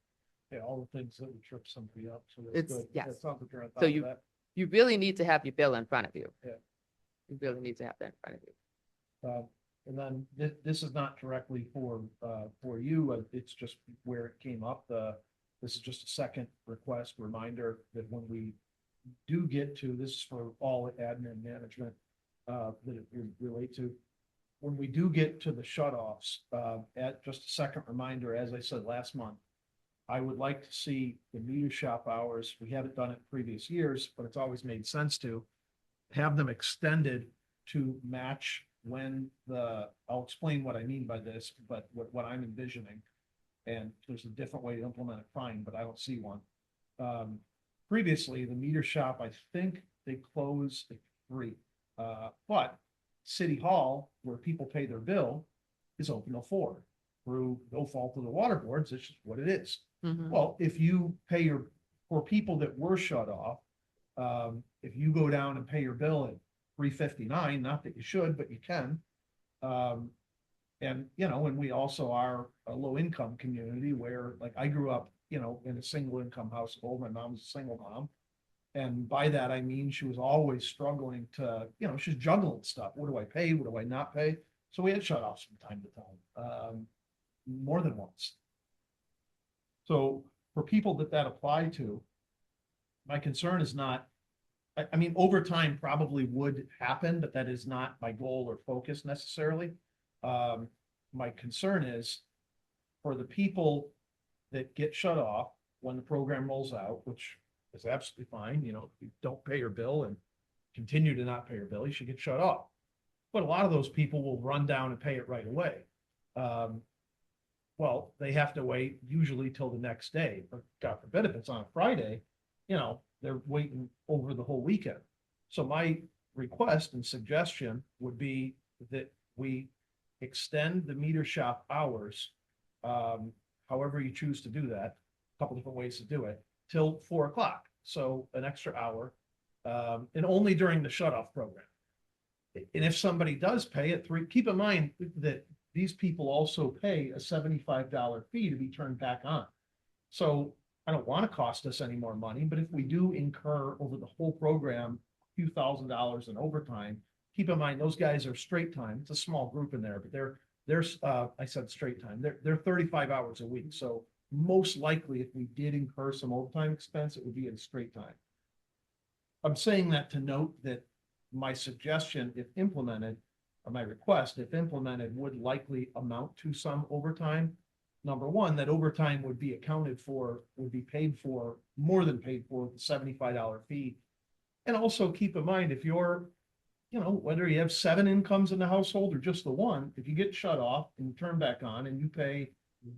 Yeah, all the things that would trip somebody up, so that's It's- good. yes. That sounds like you're on top So of you- that. You really need to have your bill in front of you. Yeah. You really need to have that in front of you. And then this is not directly for you, it's just where it came up, this is just a second request reminder that when we do get to, this is for all admin management, that it would relate to. When we do get to the shut-offs, at just a second reminder, as I said last month, I would like to see the meter shop hours, we haven't done it in previous years, but it's always made sense to have them extended to match when I'll explain what I mean by this, but what I'm envisioning. And there's a different way to implement it, fine, but I don't see one. Previously, the meter shop, I think they close at 3. But City Hall, where people pay their bill, is open till 4. Through no fault of the water boards, it's just what it is. Mhm. Well, if you pay for people that were shut off, if you go down and pay your bill at $3.59, not that you should, but you can. And, and we also are a low income community where, like, I grew up, in a single income household. My mom was a single mom. And by that, I mean, she was always struggling to, she's juggling stuff. What do I pay? What do I not pay? So we had shut offs from time to time, more than once. So for people that apply to, my concern is not, I mean, overtime probably would happen, but that is not my goal or focus necessarily. My concern is for the people that get shut off when the program rolls out, which is absolutely fine. If you don't pay your bill and continue to not pay your bill, you should get shut off. But a lot of those people will run down and pay it right away. Well, they have to wait usually till the next day, but God forbid if it's on a Friday, they're waiting over the whole weekend. So my request and suggestion would be that we extend the meter shop hours, however you choose to do that, a couple different ways to do it, till 4 o'clock. So an extra hour, and only during the shut-off program. And if somebody does pay at 3, keep in mind that these people also pay a $75 fee to be turned back on. So I don't want to cost us any more money, but if we do incur over the whole program a few $1,000s in overtime, keep in mind those guys are straight time. It's a small group in there, but they're I said straight time. They're 35 hours a week. So most likely, if we did incur some overtime expense, it would be in straight time. I'm saying that to note that my suggestion, if implemented, or my request, if implemented, would likely amount to some overtime. Number one, that overtime would be accounted for, would be paid for, more than paid for with the $75 fee. And also keep in mind, if you're, whether you have 7 incomes in the household or just the one, if you get shut off and turn back on and you pay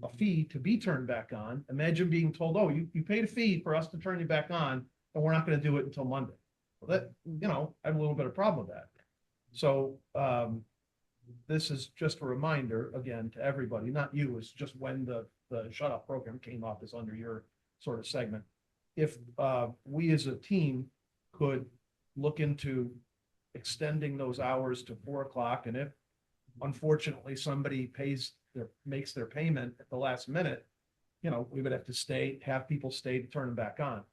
a fee to be turned back on, imagine being told, oh, you paid a fee for us to turn you back on, and we're not going to do it until Monday. Well, that, I have a little bit of problem with that. So, this is just a reminder, again, to everybody, not you, it's just when the shut off program came up is under your sort of segment. If we as a team could look into extending those hours to 4 o'clock, and if unfortunately somebody makes their payment at the last minute, we would have to have people stay to turn them back on.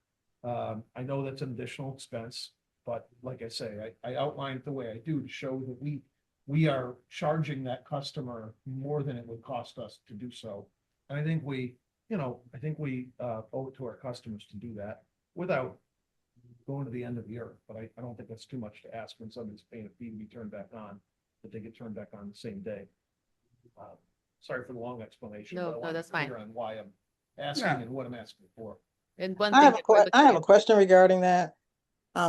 I know that's an additional expense, but like I say, I outlined the way I do to show that we are charging that customer more than it would cost us to do so. And I think we owe it to our customers to do that without going to the end of the earth. But I don't think that's too much to ask when somebody's paying a fee to be turned back on, that they get turned back on the same day. Sorry for the long explanation. No, but I no, wanted that's to clear fine. On why I'm asking Yeah. and what I'm asking for. And one I thing have that we're I have a looking question regarding that.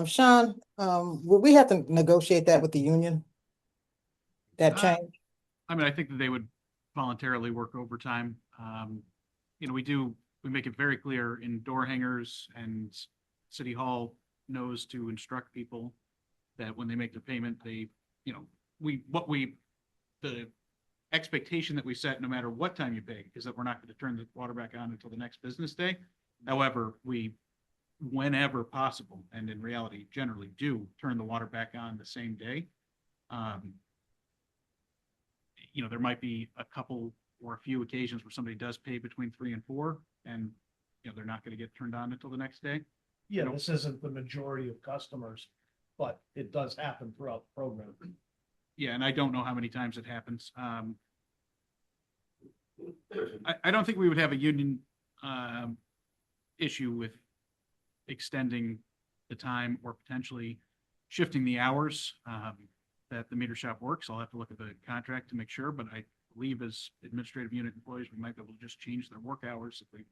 Sean, would we have to negotiate that with the union? That Uh, change? I mean, I think that they would voluntarily work overtime. We make it very clear in door hangers, and City Hall knows to instruct people that when they make their payment, the expectation that we set, no matter what time you pay, is that we're not going to turn the water back on until the next business day. However, we, whenever possible, and in reality, generally do turn the water back on the same day. You know, there might be a couple or a few occasions where somebody does pay between 3 and 4, and, you know, they're not going to get turned on until the next day. Yeah, this isn't the majority of customers, but it does happen throughout the program. Yeah, and I don't know how many times it happens. I don't think we would have a union issue with extending the time or potentially shifting the hours that the meter shop works. I'll have to look at the contract to make sure, but I believe as administrative unit employees, we might be able to just change their work hours if we,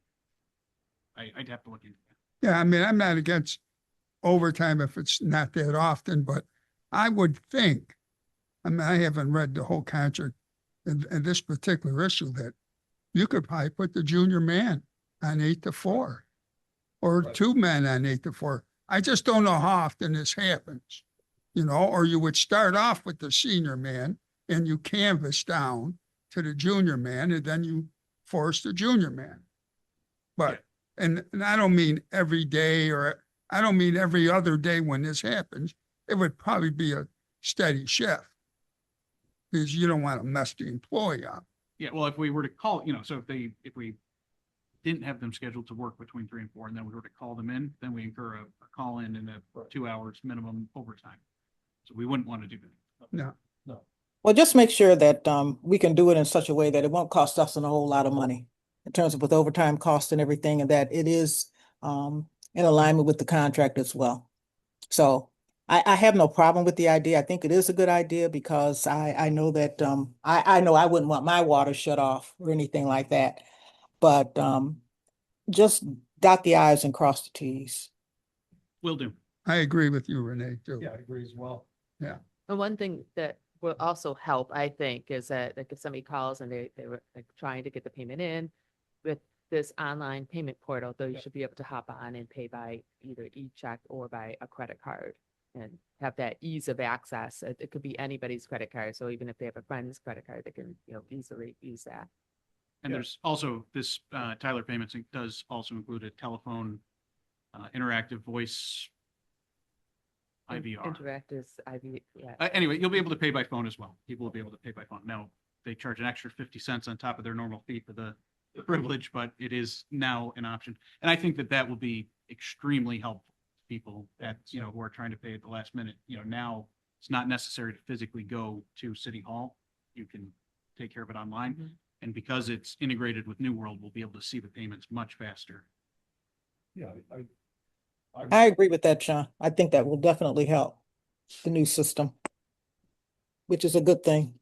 I'd have to look into that. Yeah, I mean, I'm not against overtime if it's not that often, but I would think, I mean, I haven't read the whole contract in this particular issue, that you could probably put the junior man on 8 to 4 or Right. 2 men on 8 to 4. I just don't know how often this happens, you know, or you would start off with the senior man and you canvas down to the junior man and then you force the junior man. But, and I don't mean every day, or I don't mean every other day when this happens. It would probably be a steady shift, because you don't want to mess the employee up. Yeah, well, if we were to call, you know, so if we didn't have them scheduled to work between 3 and 4, and then we were to call them in, then we incur a call in and a 2 hours minimum overtime. So we wouldn't want to do that. No. No. Well, just make sure that we can do it in such a way that it won't cost us a whole lot of money in terms of with overtime costs and everything, and that it is in alignment with the contract as well. So I have no problem with the idea. I think it is a good idea because I know that I know I wouldn't want my water shut off or anything like that. But just dot the i's and cross the t's. Will do. I agree with you, Renee, too. Yeah, I agree as well. And one thing that will also help, I think, is that like if somebody calls and they were like trying to get the payment in with this online payment portal, though, you Yeah. should be able to hop on and pay by either e-check or by a credit card and have that ease of access. It could be anybody's credit card. So even if they have a friend's credit card, they can, you know, easily use that. And Yeah. there's also this, Tyler Payments does also include a telephone, interactive voice IVR. Interactive IV, yeah. Anyway, you'll be able to pay by phone as well. People will be able to pay by phone. Now, they charge an extra 50 cents on top of their normal fee for the privilege, but it is now an option. And I think that that will be extremely helpful to people that, you know, who are trying to pay at the last minute. You know, now it's not necessary to physically go to City Hall. You can take care of it online. Mhm. And because it's integrated with New World, we'll be able to see the payments much faster. Yeah, I agree with that, Sean. I think that will definitely help the new system, which is a good thing.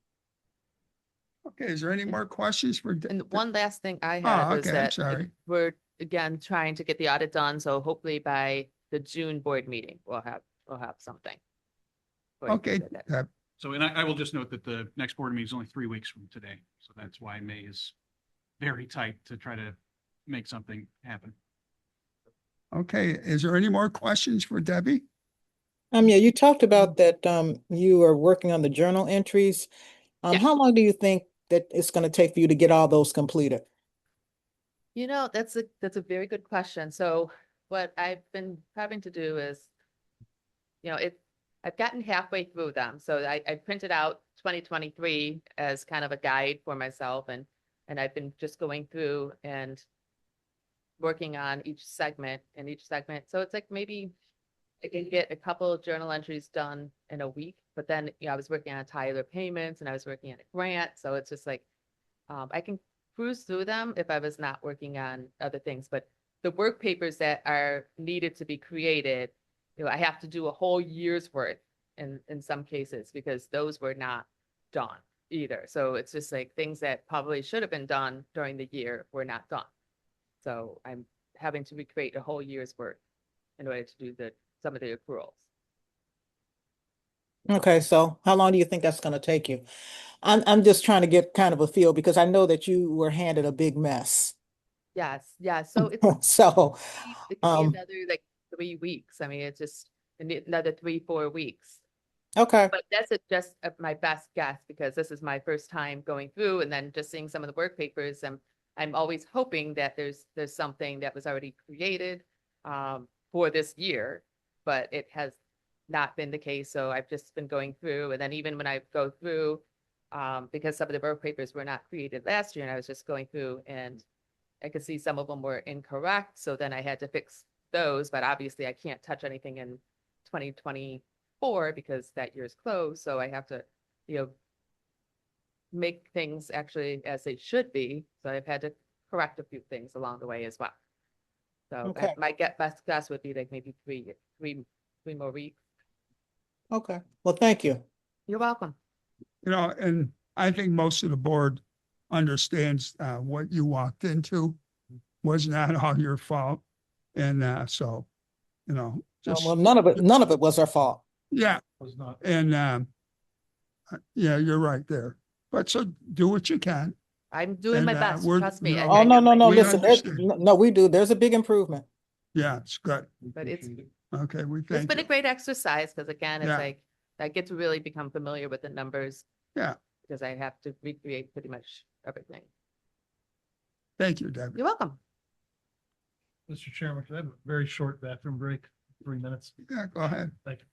Okay, is there any more questions for? And one last thing I Oh, had was okay, I'm that sorry. we're again trying to get the audit done. So hopefully by the June board meeting, we'll have something. for you Okay, guys at that. So, and I will just note that the next board meeting is only 3 weeks from today. So that's why May is very tight to try to make something happen. Okay, is there any more questions for Debbie? Yeah, you talked about that you are working on the journal entries. Yes. How long do you think that it's going to take for you to get all those completed? You know, that's a very good question. So what I've been having to do is, you know, I've gotten halfway through them. So I printed out 2023 as kind of a guide for myself, and I've been just going through and working on each segment. So it's like maybe I can get a couple of journal entries done in a week, but then, you know, I was working on Tyler payments and I was working on a grant. So it's just like, I can cruise through them if I was not working on other things, but the work papers that are needed to be created, you know, I have to do a whole year's worth in some cases because those were not done either. So it's just like things that probably should have been done during the year were not done. So I'm having to recreate a whole year's work in order to do some of the accruals. Okay, so how long do you think that's going to take you? I'm just trying to get kind of a feel because I know that you were handed a big mess. Yes, yeah. So it's So, it could be another like 3 weeks. I mean, it's just another 3-4 weeks Okay, But that's just my best guess because this is my first time going through and then just seeing some of the work papers. And I'm always hoping that there's something that was already created for this year, but it has not been the case. So I've just been going through, and then even when I go through, because some of the work papers were not created last year, and I was just going through and I could see some of them were incorrect. So then I had to fix those, but obviously I can't touch anything in 2024 because that year's closed. So I have to, make things actually as they should be. So I've had to correct a few things along the way as well. So Okay. my best guess would be like maybe three more weeks. okay. Well, thank you. You're welcome. And I think most of the board understands what you walked into was not all your fault. And so, just, Well, none of it was our fault. yeah, Was not. and yeah, you're right there. But so do what you can. I'm doing my And, best. we're- Trust me. you know, Oh, no, no, no, We listen, understand. no, we do. There's a big improvement. Yeah, it's good. But it's- Appreciate it. Okay, we It's thank been a you. great exercise because again, it's Yeah. like I get to really become familiar with the numbers. Yeah. Because I have to recreate pretty much everything. Thank you, Debbie. You're welcome. Mr. Chairman, could I have a very short bathroom break, 3 minutes? Yeah, go ahead. Thank you.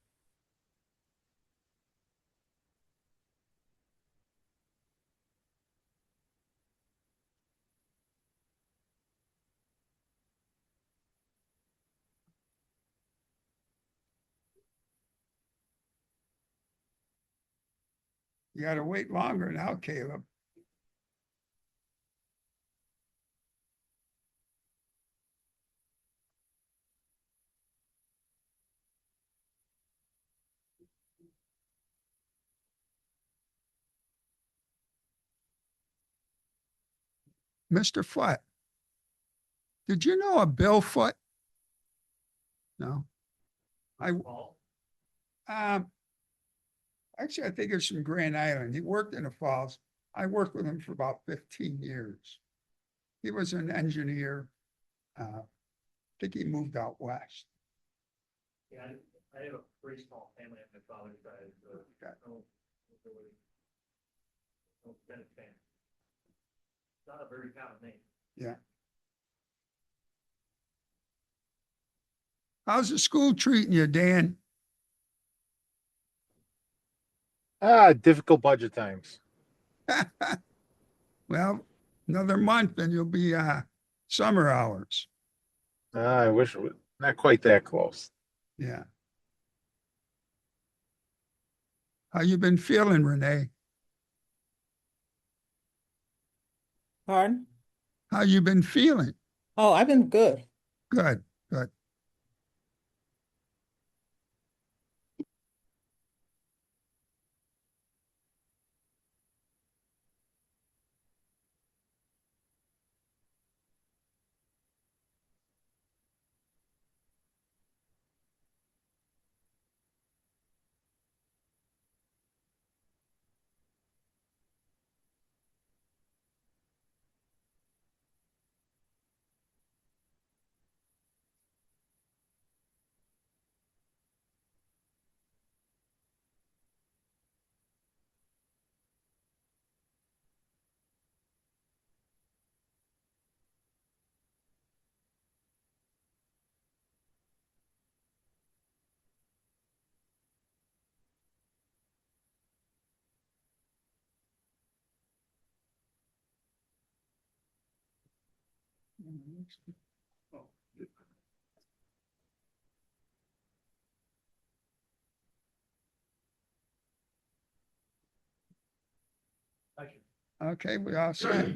You gotta wait longer now, Caleb. Mr. Foot. Did you know a Bill Foot? No. Actually, I think it's from Grand Island. He worked in the Falls. I worked with him for about 15 years. He was an engineer. I think he moved out west. Yeah, I have a pretty small family on my father's side, so Okay. no Bennett fan. It's not a very common name. Yeah. How's the school treating you, Dan? Difficult budget times. Well, another month and you'll be summer hours. I wish it was not quite that close. Yeah. How you been feeling, Renee? Pardon? How you been feeling? Oh, I've been good. Good, good. Thank you. Okay, we all set. Let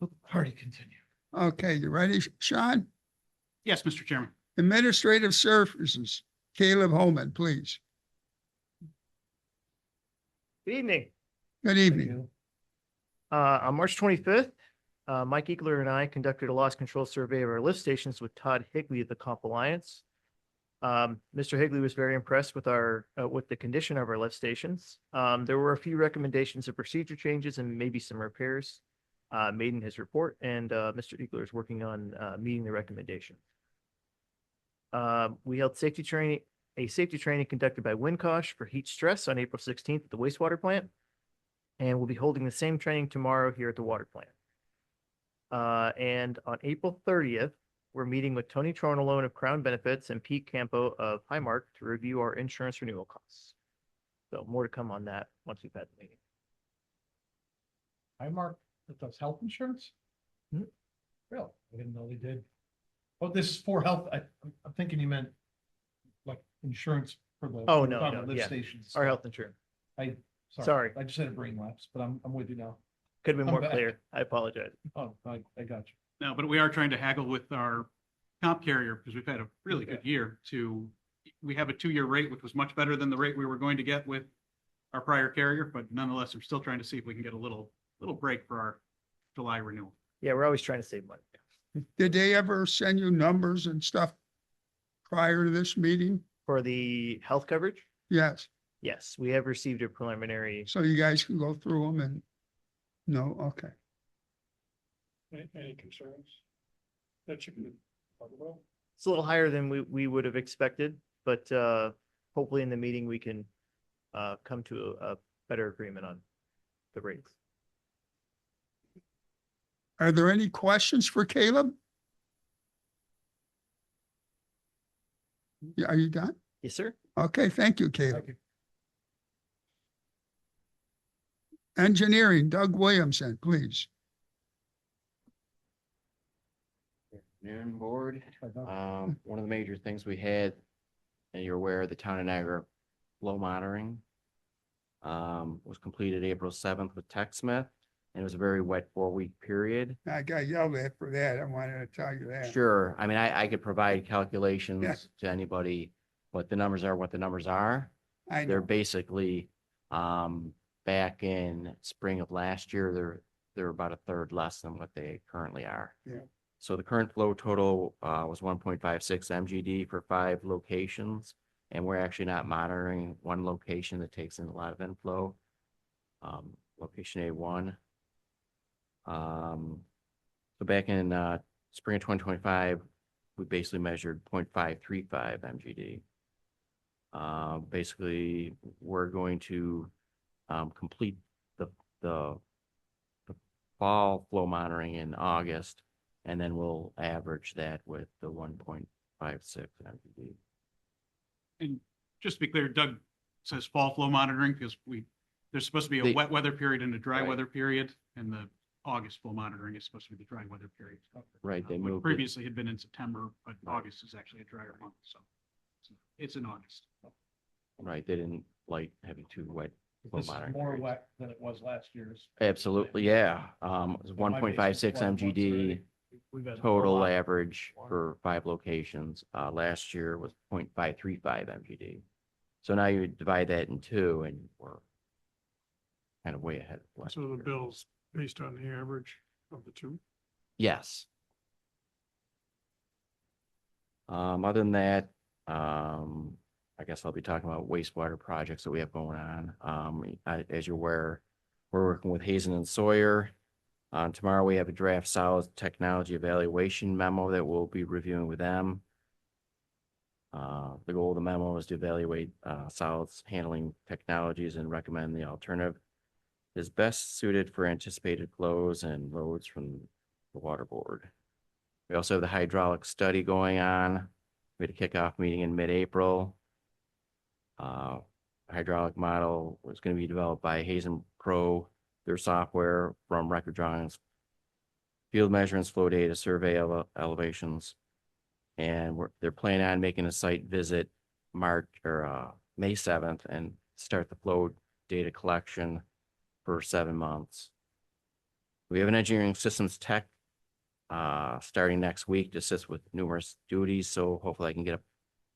the party continue. Okay, you ready, Sean? Yes, Mr. Chairman. Administrative Services, Caleb Holman, please. Good evening. Good Thank evening. you. On March 25th, Mike Eagler and I conducted a loss control survey of our lift stations with Todd Higley of the Comp Alliance. Mr. Higley was very impressed with with the condition of our lift stations. There were a few recommendations of procedure changes and maybe some repairs made in his report, and Mr. Eagler is working on meeting the recommendation. We held safety training a safety training conducted by Winkosh for heat stress on April 16th at the wastewater plant. And we'll be holding the same training tomorrow here at the water plant. And on April 30th, we're meeting with Tony Tronalone of Crown Benefits and Pete Campo of Highmark to review our insurance renewal costs. So more to come on that once we've had the meeting. Highmark, that does health insurance? Hmm. Really? I didn't know they did. Oh, this is for health. I'm thinking you meant like insurance for the. Oh, for no, the no, lift yeah. stations. Our health insurance. Sorry. I just had a brain lapse, but I'm with you now. Could have been I'm more back. clear. I apologize. Oh, I got you. No, but we are trying to haggle with our comp carrier because we've had a really good Okay. year we have a 2-year rate, which was much better than the rate we were going to get with our prior carrier, but nonetheless, we're still trying to see if we can get a little break for our July renewal. Yeah, we're always trying to save money. Did they ever send you numbers and stuff prior to this meeting? For the health coverage, Yes, yes, we have received a preliminary. so you guys can go through them and, no, okay. Any concerns that you can talk about? It's a little higher than we would have expected, but hopefully in the meeting, we can come to a better agreement on the rates. Are there any questions for Caleb? Yeah, are you done? Yes, sir. Okay, thank you, Caleb. Thank you. Engineering, Doug Williamson, please. Noon board. Uh-huh. One of the major things we had, and you're aware, the town of Niagara flow monitoring was completed April 7th with TechSmith, and it was a very wet 4-week period. I got yelled at for that. I wanted to tell you that. Sure, I mean, I could provide calculations to anybody, but the numbers are what the numbers are. I They're know. basically, back in spring of last year, they're about a third less than what they currently are. Yeah. So the current flow total was 1.56 MGD for 5 locations, and we're actually not monitoring one location that takes in a lot of inflow. Location A1. So back in spring of 2025, we basically measured 0.535 MGD. Basically, we're going to complete the fall flow monitoring in August, and then we'll average that with the 1.56 MGD. And just to be clear, Doug says fall flow monitoring because there's supposed to be a They- wet weather period and a dry Right. weather period, and the August flow monitoring is supposed to be the dry weather period. Right, they What moved it. previously had been in September, but Right. August is actually a drier month, so it's in August. Right, they didn't like having too wet flow This is monitoring. more periods. wet than it was last year's. Absolutely, yeah. It was My 1.56 basement was once MGD already. We've had a total lot. average for 5 locations. Last year was 0.535 MGD. So now you divide that in 2 and we're kind of way ahead. of last So the year. bill's based on the average of the two. Yes. Other than that, I guess I'll be talking about wastewater projects that we have going on. As you're aware, we're working with Hazen and Sawyer. Tomorrow we have a draft solid technology evaluation memo that we'll be reviewing with them. The goal of the memo is to evaluate solids handling technologies and recommend the alternative is best suited for anticipated flows and loads from the water board. We also have the hydraulic study going on. We had a kickoff meeting in mid-April. Hydraulic model was going to be developed by Hazen Pro, their software from record drawings, field measurements, flow data, survey elevations. And they're planning on making a site visit May 7th and start the flow data collection for 7 months. We have an engineering systems tech starting next week to assist with numerous duties. So hopefully I can get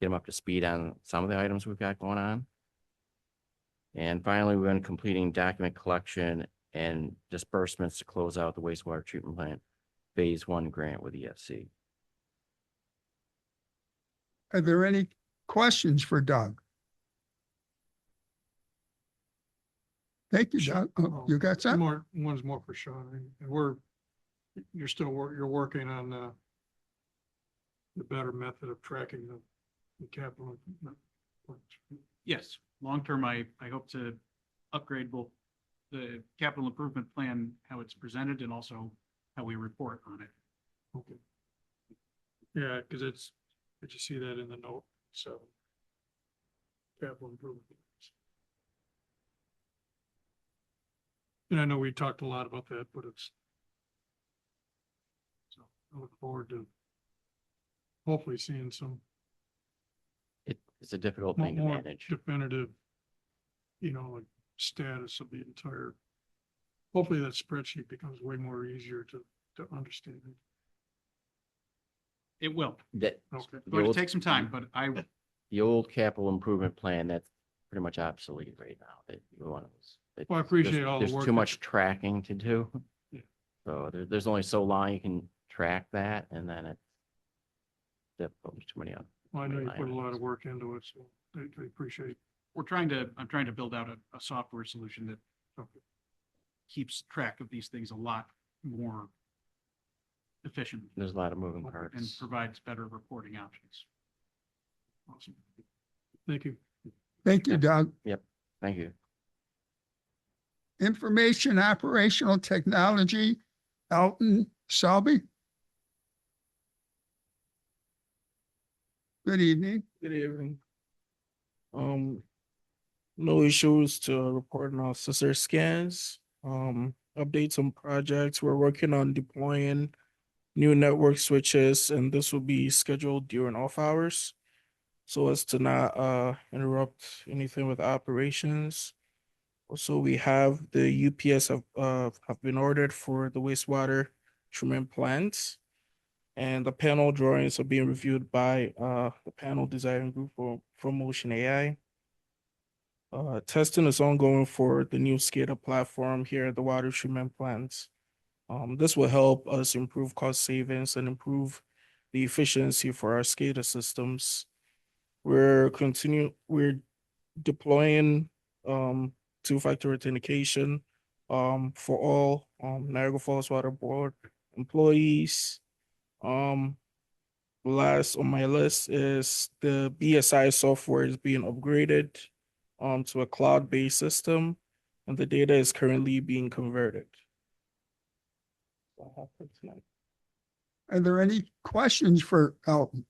them up to speed on some of the items we've got going on. And finally, we've been completing document collection and disbursements to close out the wastewater treatment plant phase 1 grant with EFC. Are there any questions for Doug? Thank you, Doug. Oh, you got something? One's more for Sean, and you're working on the better method of tracking the capital improvement. Yes, long-term, I hope to upgrade both the capital improvement plan, how it's presented, and also how we report on it. Okay. Yeah, because did you see that in the note? So. Capital improvement. And I know we talked a lot about that, but it's. So I look forward to hopefully seeing some It's a difficult more thing to more manage. definitive, like status of the entire. Hopefully that spreadsheet becomes way more easier to understand. It will. That, Okay. the Going to old, take some time, but the old capital improvement plan, that's pretty much obsolete right now. That you want to. Well, I appreciate all the There's work too that much tracking to do. Yeah. So there's only so long you can track that, and then it's difficult, too many of. Well, I know you line put a lot items. of work into it, so I appreciate. I'm trying to build out a software solution that keeps track of these things a lot more efficient There's a lot of moving and parts. provides better reporting options. Awesome. Thank you. Thank you, Doug. Thank you. Information Operational Technology, Elton Selby. Good evening. Good evening. No issues to report on scissor scans. Updates on projects. We're working on deploying new network switches, and this will be scheduled during off hours, so as to not interrupt anything with operations. Also, we have the UPS have been ordered for the wastewater treatment plants, and the panel drawings are being reviewed by the panel design group for Motion AI. Testing is ongoing for the new SCADA platform here at the water treatment plants. This will help us improve cost savings and improve the efficiency for our SCADA systems. We're deploying two-factor authentication for all Niagara Falls Water Board employees. Last on my list is the BSI software is being upgraded to a cloud-based system, and the data is currently being converted. Are there any questions for Elton?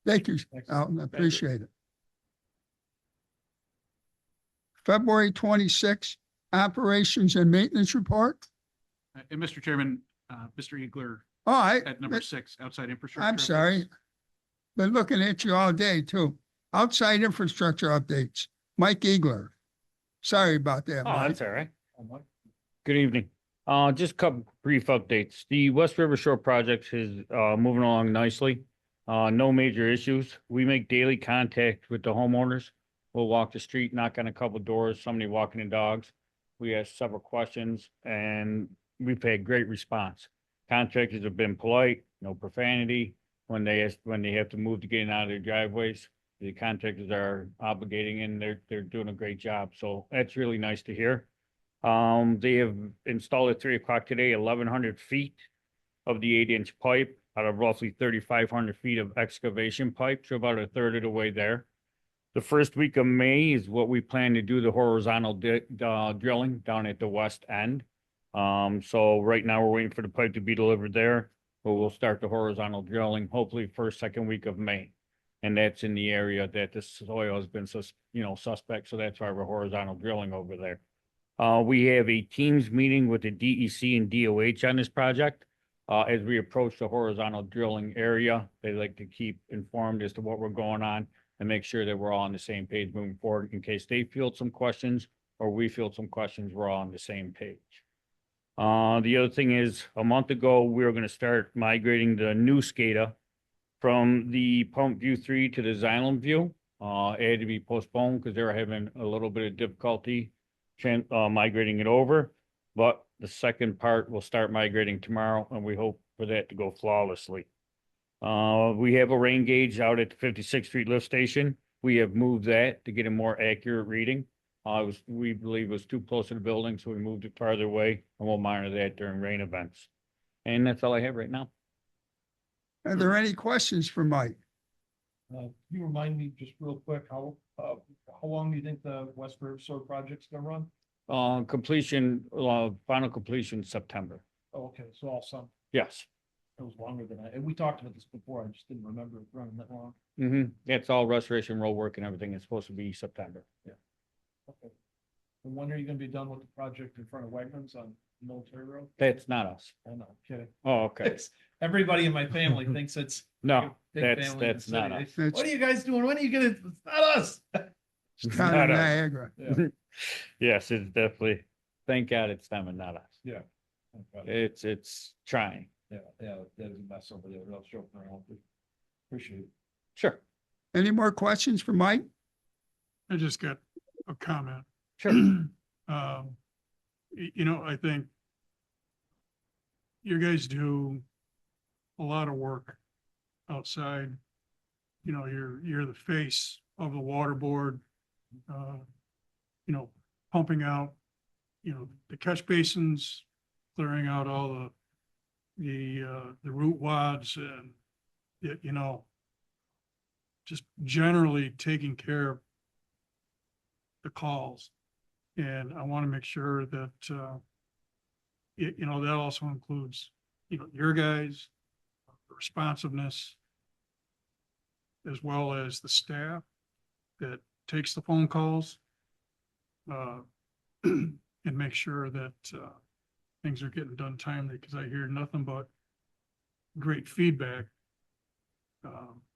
Thank you, Elton. I appreciate it. February 26th, Operations and Maintenance Report. And Mr. Chairman, Mr. Eagler Oh, at number 6, outside infrastructure. I'm sorry. updates. Been looking at you all day too. Outside infrastructure updates. Mike Eagler. Sorry about that, Oh, Mike. that's all right. Good evening. Just a couple brief updates. The West River Shore project is moving along nicely. No major issues. We make daily contact with the homeowners. We'll walk the street, knock on a couple doors, somebody walking the dogs. We ask several questions and we've had great response. Contractors have been polite, no profanity. When they have to move to get in and out of their driveways, the contractors are obligating and they're doing a great job. So that's really nice to hear. They have installed at 3 o'clock today, 1,100 feet of the 8-inch pipe out of roughly 3,500 feet of excavation pipe. So about a third of the way there. The first week of May is what we plan to do the horizontal drilling down at the west end. So right now we're waiting for the pipe to be delivered there, but we'll start the horizontal drilling hopefully first, second week of May. And that's in the area that the soil has been, suspect. So that's why we're horizontal drilling over there. We have a teams meeting with the DEC and DOH on this project. As we approach the horizontal drilling area, they like to keep informed as to what we're going on and make sure that we're all on the same page moving forward in case they field some questions or we field some questions, we're all on the same page. The other thing is a month ago, we were going to start migrating the new SCADA from the Pump View 3 to the Xylem View. It had to be postponed because they were having a little bit of difficulty migrating it over. But the second part will start migrating tomorrow, and we hope for that to go flawlessly. We have a rain gauge out at the 56th Street lift station. We have moved that to get a more accurate reading. We believe it was too close to the building, so we moved it farther away, and we'll monitor that during rain events. And that's all I have right now. Are there any questions for Mike? Can you remind me just real quick, how long do you think the West River Sewer project's gonna run? Completion, final completion September. Oh, okay, so all summer. Yes. It was longer than and we talked about this before, I just didn't remember it running that long. It's all restoration, road work and everything. It's supposed to be September. Okay. And when are you gonna be done with the project in front of Wegmans on Military Road? That's not us. I know, kidding. Oh, okay. It's, everybody in my family thinks it's. No, big that's, family in the that's not city. us. They, what are you guys doing? When are you gonna, it's not us. It's kind of Not us. Niagara. Yeah. Yes, it's definitely, thank God it's them and not us. Yeah. Okay. It's trying. Yeah, there's a mess over there. I'll show up around. Appreciate it. Sure. Any more questions for Mike? I just got a comment. Sure. You know, I think you guys do a lot of work outside. You know, you're the face of the water board, you know, pumping out, you know, the catch basins, clearing out all the root wads and, you know, just generally taking care of the calls. And I want to make sure that, you know, that also includes, you know, your guys' responsiveness as well as the staff that takes the phone calls, and make sure that, things are getting done timely, because I hear nothing but great feedback.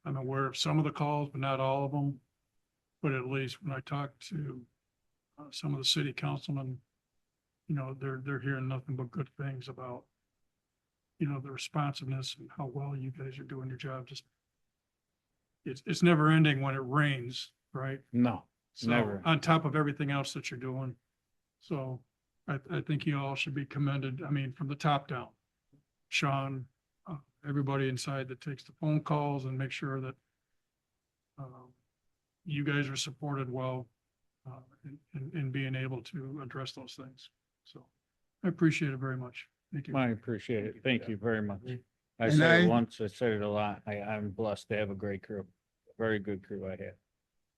I'm aware of some of the calls, but not all of them. But at least when I talk to some of the city councilmen, you know, they're hearing nothing but good things about, you know, the responsiveness and how well you guys are doing your job. Just it's never ending when it rains, right? No, So never. on top of everything else that you're doing. So I think you all should be commended. I mean, from the top down. Sean, everybody inside that takes the phone calls and make sure that you guys are supported well in being able to address those things. So I appreciate it very much. Thank you. I appreciate it. Thank you very much. I And said I- it once, I said it a lot. I'm blessed to have a great crew, very good crew I have.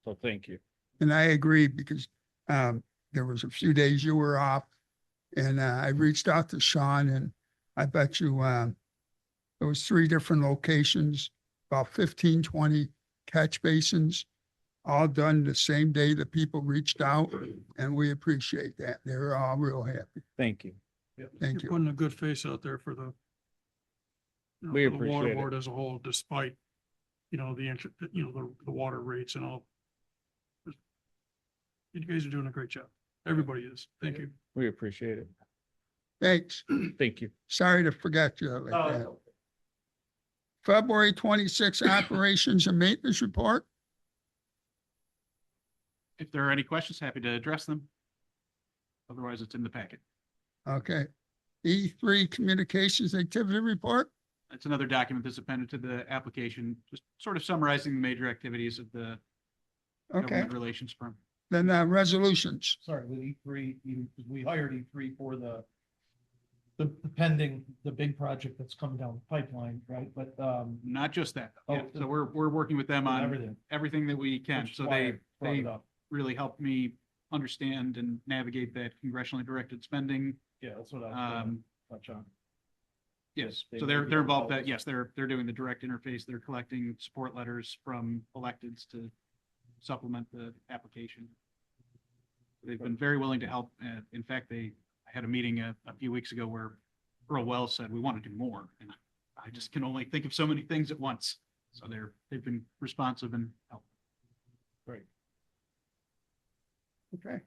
So thank you. And I agree because there was a few days you were off and I reached out to Sean and I bet you there was 3 different locations, about 15, 20 catch basins, all done the same day the people reached out and we appreciate that. They're all real happy. Thank you. Thank You're you. putting a good face out there for the you know, We for the water appreciate it. board as a whole, despite, you know, the water rates and all. You guys are doing a great job. Everybody is. Thank you. We appreciate it. Thanks. Thank you. Sorry to forget you like that. February 26 operations and maintenance report. If there are any questions, happy to address them. Otherwise, it's in the packet. Okay. E3 communications activity report. It's another document that's appended to the application, just sort of summarizing the major activities of the Okay. government relations firm. Then resolutions. Sorry, with E3, we hired E3 for the pending, the big project that's coming down the pipeline, right? But, Not just that. Yeah, Oh, so we're working with them on everything. everything that we can. Which is So why I they brought it up. really helped me understand and navigate that congressionally directed spending. Yeah, that's what I was gonna Um, touch on. yes, They so may they're be involved involved. that, yes, they're doing the direct interface. They're collecting support letters from electeds to supplement the application. They've been very willing to help. In fact, I had a meeting a few weeks ago where Earl Wells said, we want to do more. And I just can only think of so many things at once. So they've been responsive and helpful. Great. Okay.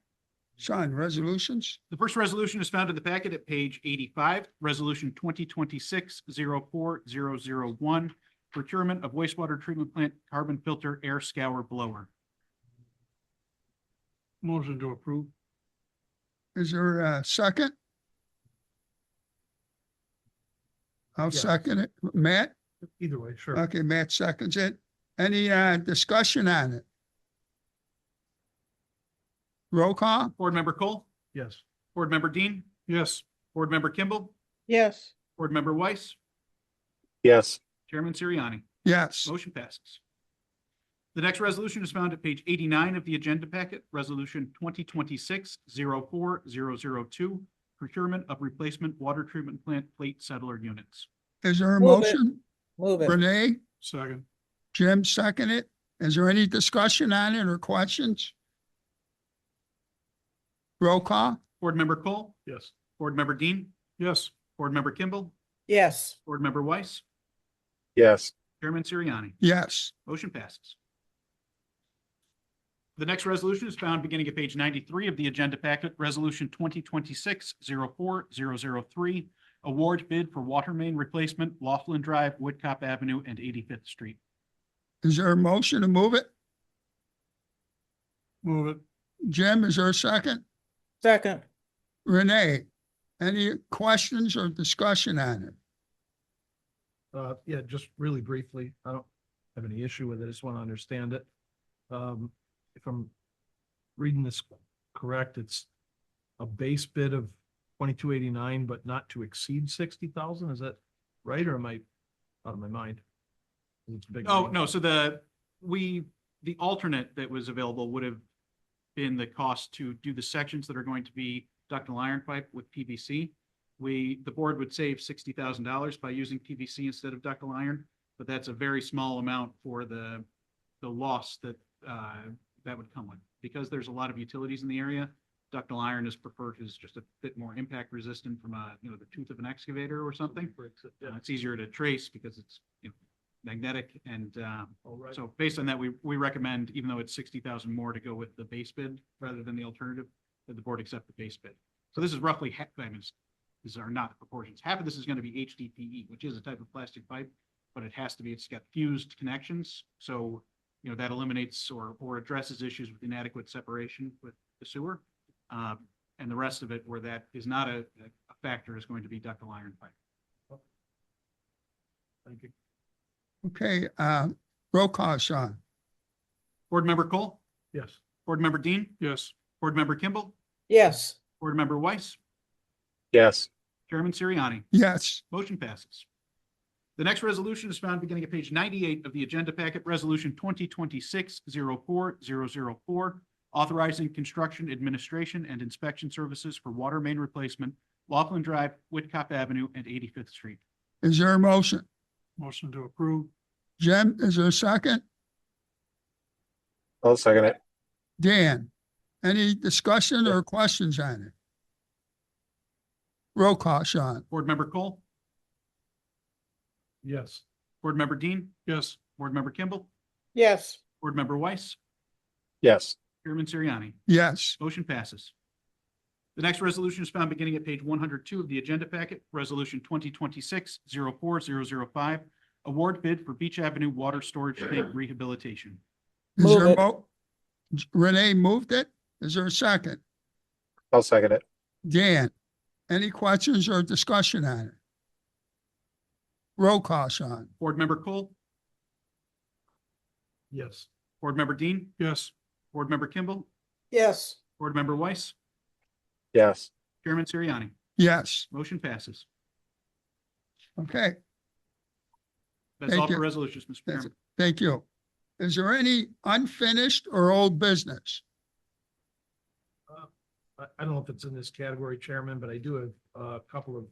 Sean, resolutions. The first resolution is found in the packet at page 85, Resolution 2026-04001, procurement of wastewater treatment plant carbon filter air scour blower. Motion to approve. Is there a second? I'll Yes. second it. Matt? Either way, sure. Okay, Matt seconds it. Any discussion on it? Roll call? Board Member Cole, Yes. Board Member Dean, Yes. Board Member Kimball, Yes. Board Member Weiss, Yes. Chairman Siriani. Yes. Motion passes. The next resolution is found at page 89 of the agenda packet, Resolution 2026-04002, procurement of replacement water treatment plant plate settler units. Is there a Move it. motion? Move it. Renee, Second. Jim, second it. Is there any discussion on it or questions? Roll call? Board Member Cole, Yes. Board Member Dean, Yes. Board Member Kimball, Yes. Board Member Weiss, Yes. Chairman Siriani. Yes. Motion passes. The next resolution is found beginning at page 93 of the agenda packet, Resolution 2026-04003, award bid for water main replacement, Laughlin Drive, Woodcop Avenue, and 85th Street. Is there a motion to move it? Move it. Jim, is there a second? Second. Renee, any questions or discussion on it? Yeah, just really briefly, I don't have any issue with it. I just want to understand it. If I'm reading this correct, it's a base bid of 2289, but not to exceed 60,000. Is that right? Or am I out of my mind? It's a big. Oh, range. no, so the alternate that was available would have been the cost to do the sections that are going to be ductile iron pipe with PVC. The board would save $60,000 by using PVC instead of ductile iron, but that's a very small amount for the loss that that would come with. Because there's a lot of utilities in the area, ductile iron is preferred because it's just a bit more impact resistant from the tooth of an excavator or something. It's easier to trace because it's, magnetic and, so based on that, we recommend, even though it's 60,000 more, to go with the base bid rather than the alternative, that the board accept the base bid. So this is roughly half, these are not the proportions. Half of this is going to be HDPE, which is a type of plastic pipe, but it's got fused connections. So, that eliminates or addresses issues with inadequate separation with the sewer. And the rest of it, where that is not a factor, is going to be ductile iron pipe. Thank you. Okay, roll call, Sean. Board Member Cole, Yes. Board Member Dean, Yes. Board Member Kimball, Yes. Board Member Weiss, Yes. Chairman Siriani. Yes. Motion passes. The next resolution is found beginning at page 98 of the agenda packet, Resolution 2026-04004, authorizing construction, administration, and inspection services for water main replacement, Laughlin Drive, Whitcop Avenue, and 85th Street. Is there a motion? Motion to approve. Jim, is there a second? I'll second it. Dan, any discussion or questions on it? Roll call, Sean. Board Member Cole, Yes. Board Member Dean, Yes. Board Member Kimball, Yes. Board Member Weiss, Yes. Chairman Siriani. Yes. Motion passes. The next resolution is found beginning at page 102 of the agenda packet, Resolution 2026-04005, award bid for Beach Avenue Water Storage Tank Rehabilitation. Is Move there a it. Renee moved it? Is there a second? I'll second it. Dan, any questions or discussion on it? Roll call, Sean. Board Member Cole, Yes. Board Member Dean, Yes. Board Member Kimball, Yes. Board Member Weiss, Yes. Chairman Siriani. Yes. Motion passes. Okay, That's Thank all for you. resolutions, Mr. That's Chairman. thank you. Is there any unfinished or old business? I don't know if it's in this category, Chairman, but I do have a couple of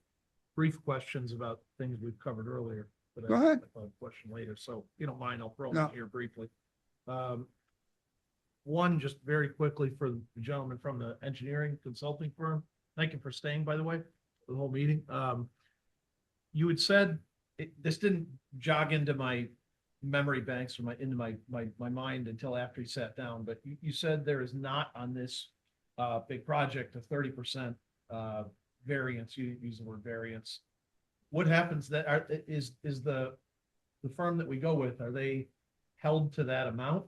brief questions about things we've covered earlier. But Go ahead. I'll have a question later, so if you don't mind, I'll throw No. them here briefly. One, just very quickly for the gentleman from the engineering consulting firm. Thank you for staying, by the way, for the whole meeting. You had said, this didn't jog into my memory banks or into my mind until after he sat down, but you said there is not on this big project a 30% variance. You didn't use the word variance. What happens that is the firm that we go with, are they held to that amount?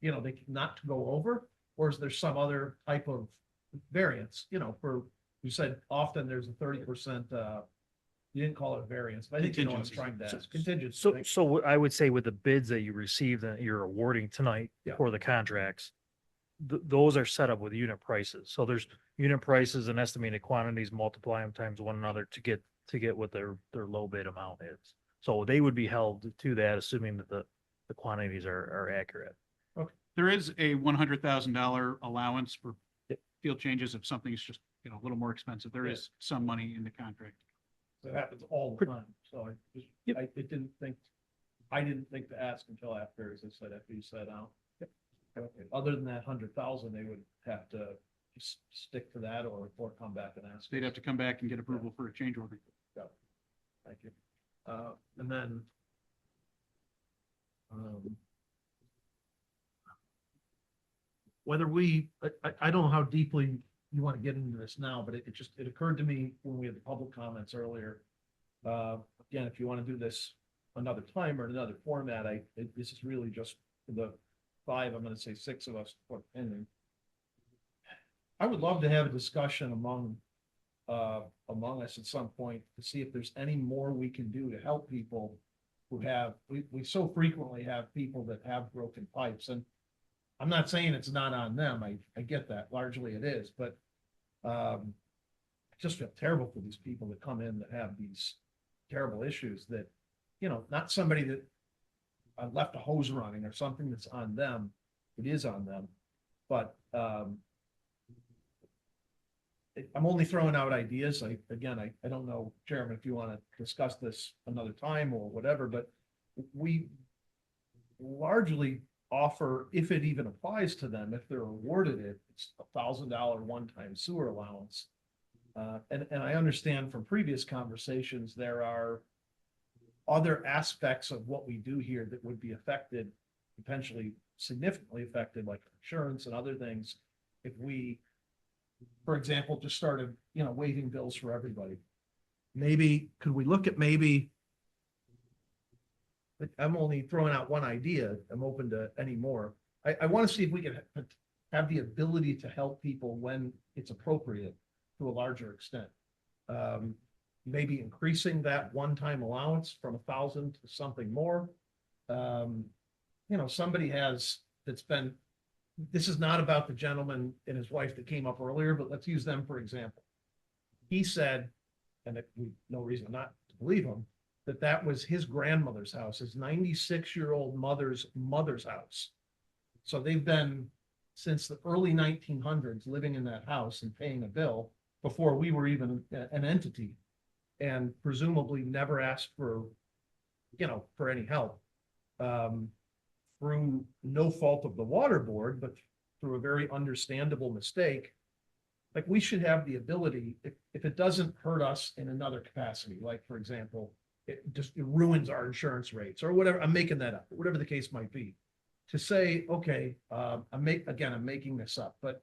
They not to go over, or is there some other type of variance? You said often there's a 30%, you didn't call it a variance, but I think you know what I'm trying to ask. Contingency. So I would say with the bids that you received that you're awarding tonight Yeah. for the contracts, those are set up with unit prices. So there's unit prices and estimated quantities, multiply them times one another to get what their low bid amount is. So they would be held to that, assuming that the quantities are accurate. There is a $100,000 allowance for field changes if something's just, a little more expensive. There is some money in the contract. It happens all the time, so I didn't think to ask until after, as I said, after you said, okay, other than that 100,000, they would have to stick to that or come back and ask. They'd have to come back and get approval for a change order. Got it. Thank you. And then whether I don't know how deeply you want to get into this now, but it occurred to me when we had the public comments earlier. Again, if you want to do this another time or another format, this is really just for the 5, I'm going to say 6 of us to put a pin in. I would love to have a discussion among us at some point to see if there's any more we can do to help people who have, we so frequently have people that have broken pipes, and I'm not saying it's not on them. I get that, largely it is, but I just feel terrible for these people that come in that have these terrible issues that, not somebody that left a hose running or something that's on them. It is on them, but I'm only throwing out ideas. I don't know, Chairman, if you want to discuss this another time or whatever, but we largely offer, if it even applies to them, if they're awarded it, it's $1,000 one-time sewer allowance. And I understand from previous conversations, there are other aspects of what we do here that would be affected, potentially significantly affected, like insurance and other things. If we, for example, just started, waiving bills for everybody. Maybe, could we look at I'm only throwing out one idea. I'm open to any more. I want to see if we can have the ability to help people when it's appropriate to a larger extent. Maybe increasing that one-time allowance from 1,000 to something more. Somebody this is not about the gentleman and his wife that came up earlier, but let's use them for example. He said, and no reason not to believe him, that was his grandmother's house, his 96-year-old mother's house. So they've been since the early 1900s living in that house and paying a bill before we were even an entity, and presumably never asked for any help. Through no fault of the water board, but through a very understandable mistake, like we should have the ability, if it doesn't hurt us in another capacity, like for example, it ruins our insurance rates or whatever, I'm making that up, whatever the case might be, to say, okay, I'm making this up, but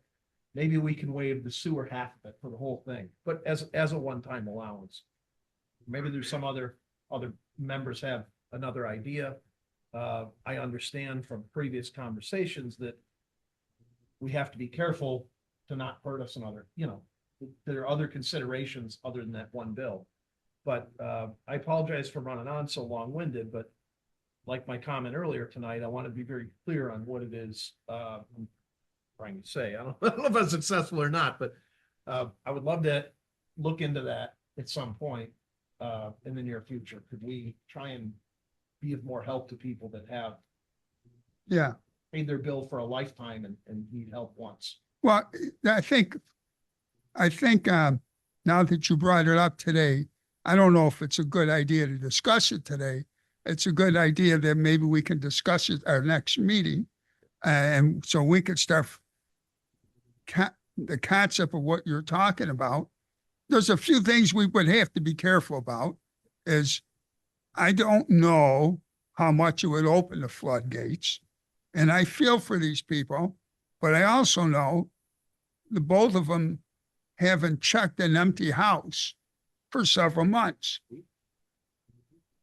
maybe we can waive the sewer half of it for the whole thing, but as a one-time allowance. Maybe there's some other members have another idea. I understand from previous conversations that we have to be careful to not hurt us another, there are other considerations other than that one bill. But I apologize for running on so long-winded, but like my comment earlier tonight, I want to be very clear on what it is I'm trying to say. I don't know if I'm successful or not, but I would love to look into that at some point in the near future. Could we try and be of more help to people that have paid their bill for a lifetime and need help once? Well, I think now that you brought it up today, I don't know if it's a good idea to discuss it today. It's a good idea that maybe we can discuss it at our next meeting. And so we could start the concept of what you're talking about. There's a few things we would have to be careful about is I don't know how much it would open the floodgates. And I feel for these people, but I also know the both of them haven't checked an empty house for several months.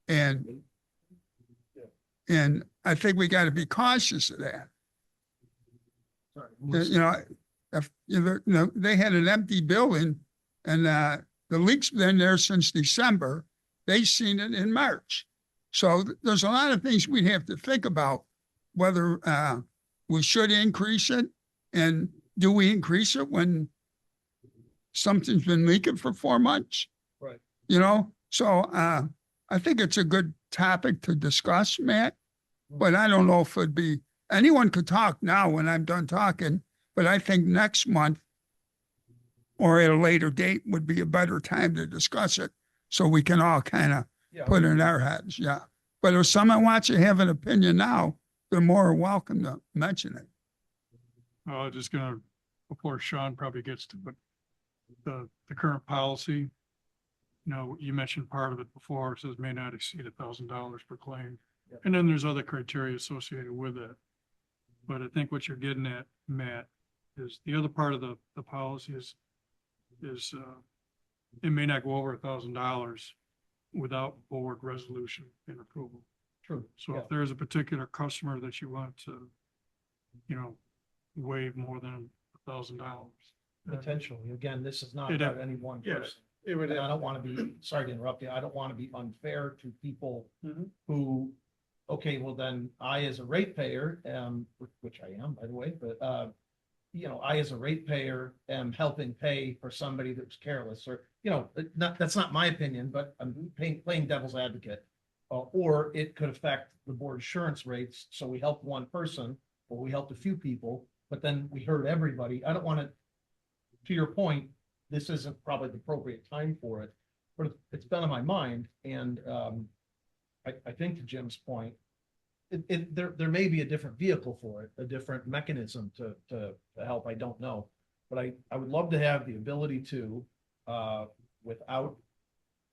And I think we got to be cautious of that. They had an empty building and the leak's been there since December. They seen it in March. So there's a lot of things we'd have to think about, whether we should increase it, and do we increase it when something's been leaking for 4 months? Right. So I think it's a good topic to discuss, Matt. But I don't know if it'd be, anyone could talk now when I'm done talking, but I think next month or at a later date would be a better time to discuss it. So we can all kind of Yeah, put it in our heads, yeah. But if someone wants to have an opinion now, they're more welcome to mention it. Just gonna, before Sean probably gets to, but the current policy, you know, you mentioned part of it before, it says may not exceed $1,000 per claim. Yep. And then there's other criteria associated with it. But I think what you're getting at, Matt, is the other part of the policy is it may not go over $1,000 without board resolution and approval. true. So Yeah. if there's a particular customer that you want to, you know, waive more than $1,000. Potentially, again, this is not It- about any one yeah, person. It would, And I don't want to be, sorry to interrupt you, I don't want to be unfair to people Mhm. who, okay, well then I as a ratepayer, which I am, by the way, but, you know, I as a ratepayer am helping pay for somebody that was careless or, you know, that's not my opinion, but I'm playing devil's advocate. Or it could affect the board insurance rates, so we helped one person, or we helped a few people, but then we hurt everybody. I don't want to your point, this isn't probably the appropriate time for it, but it's been on my mind, and I think to Jim's point, there may be a different vehicle for it, a different mechanism to help, I don't know. But I would love to have the ability to, without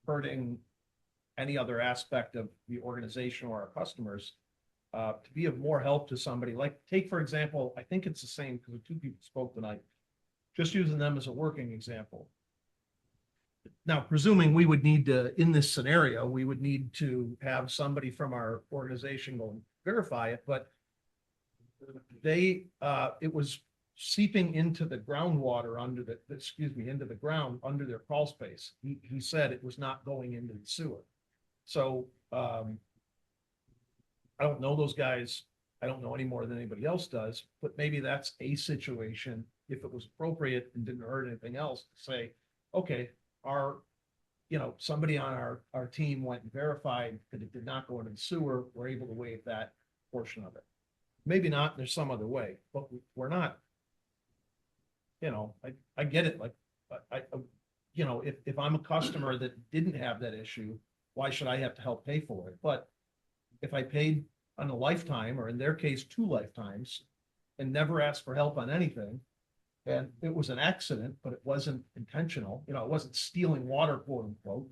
hurting any other aspect of the organization or our customers, to be of more help to somebody, like, take, for example, I think it's the same, because two people spoke tonight, just using them as a working example. Now, presuming we would need to, in this scenario, we would need to have somebody from our organization go and verify it, but it was seeping into the groundwater into the ground under their crawl space. He said it was not going into the sewer. So, I don't know those guys. I don't know any more than anybody else does, but maybe that's a situation, if it was appropriate and didn't hurt anything else, to say, okay, somebody on our team went and verified that it did not go into the sewer, we're able to waive that portion of it. Maybe not, there's some other way, but we're not, I get it, like, if I'm a customer that didn't have that issue, why should I have to help pay for it? But if I paid on a lifetime, or in their case, 2 lifetimes, and never asked for help on anything, and it was an accident, but it wasn't intentional, it wasn't stealing water, quote unquote,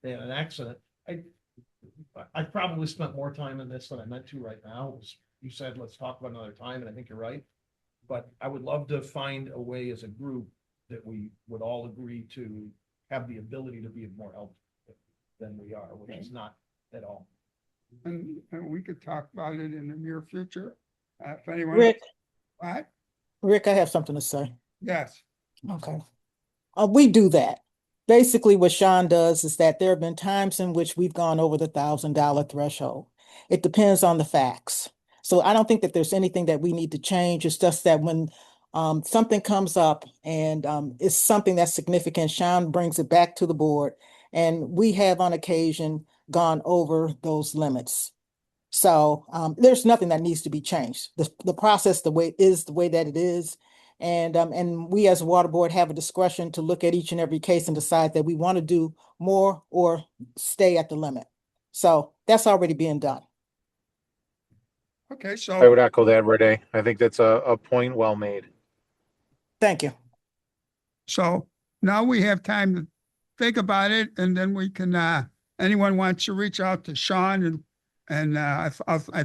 they had an accident. I probably spent more time in this than I meant to right now. You said, let's talk about another time, and I think you're right. But I would love to find a way as a group that we would all agree to have the ability to be of more help than we are, which is not at all. And we could talk about it in the near future. If anyone. Rick, What? Rick, I have something to say. Yes. Okay. We do that. Basically, what Sean does is that there have been times in which we've gone over the $1,000 threshold. It depends on the facts. So I don't think that there's anything that we need to change. It's just that when something comes up and it's something that's significant, Sean brings it back to the board, and we have on occasion gone over those limits. So there's nothing that needs to be changed. The process, the way that it is. And we as a water board have a discretion to look at each and every case and decide that we want to do more or stay at the limit. So that's already being done. Okay, I would so, echo that, Renee. I think that's a point well made. Thank you. so now we have time to think about it, and then we can, anyone wants to reach out to Sean, and I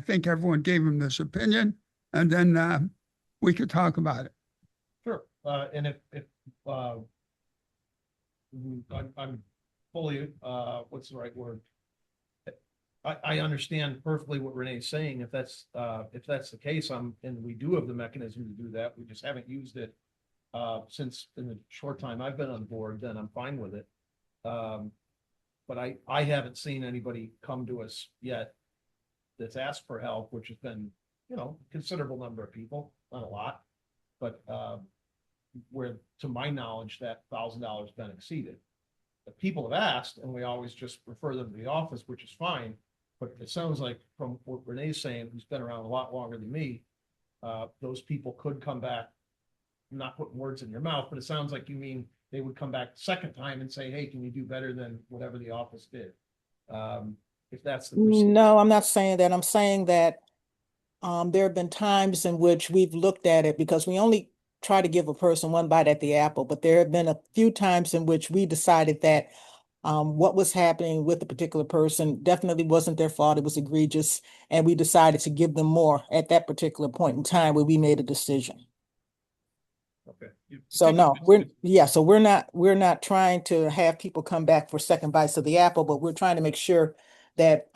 think everyone gave him this opinion, and then we could talk about it. Sure, and if I'm fully, what's the right word? I understand perfectly what Renee's saying. If that's the case, and we do have the mechanism to do that, we just haven't used it since in the short time I've been on board, then I'm fine with it. But I haven't seen anybody come to us yet that's asked for help, which has been, a considerable number of people, not a lot, but where, to my knowledge, that $1,000 been exceeded. people have asked, and we always just refer them to the office, which is fine. But it sounds like from what Renee's saying, who's been around a lot longer than me, those people could come back. I'm not putting words in your mouth, but it sounds like you mean they would come back the second time and say, hey, can you do better than whatever the office did? If that's the. No, I'm not saying that. I'm saying that there have been times in which we've looked at it because we only try to give a person one bite at the apple, but there have been a few times in which we decided that what was happening with the particular person definitely wasn't their fault. It was egregious, and we decided to give them more at that particular point in time where we made a decision. Okay. So no, so we're not trying to have people come back for second bites of the apple, but we're trying to make sure that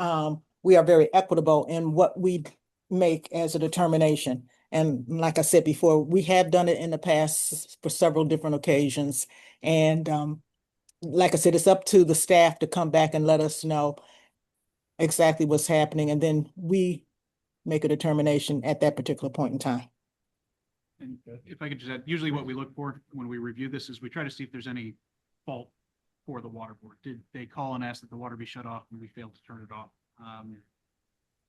we are very equitable in what we make as a determination. And like I said before, we have done it in the past for several different occasions. And like I said, it's up to the staff to come back and let us know exactly what's happening. And then we make a determination at that particular point in time. And if I could just add, usually what we look for when we review this is we try to see if there's any fault for the water board. Did they call and ask that the water be shut off and we failed to turn it off?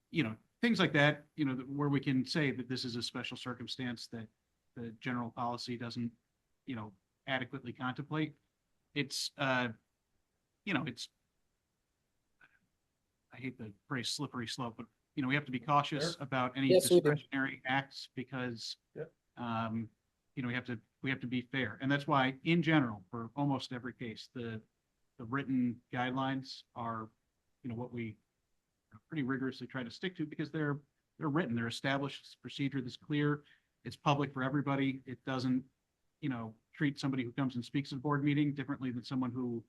You know, things like that, you know, where we can say that this is a special circumstance that the general policy doesn't, you know, adequately contemplate. It's, you know, it's, I hate the phrase slippery slope, but, you know, we have to be cautious about any Yes, we do. discretionary acts because, Yep. you know, we have to be fair. And that's why, in general, for almost every case, the written guidelines are, you know, what we pretty rigorously try to stick to because they're written, they're established, it's a procedure that's clear, it's public for everybody. It doesn't, you know, treat somebody who comes and speaks at a board meeting differently than someone who,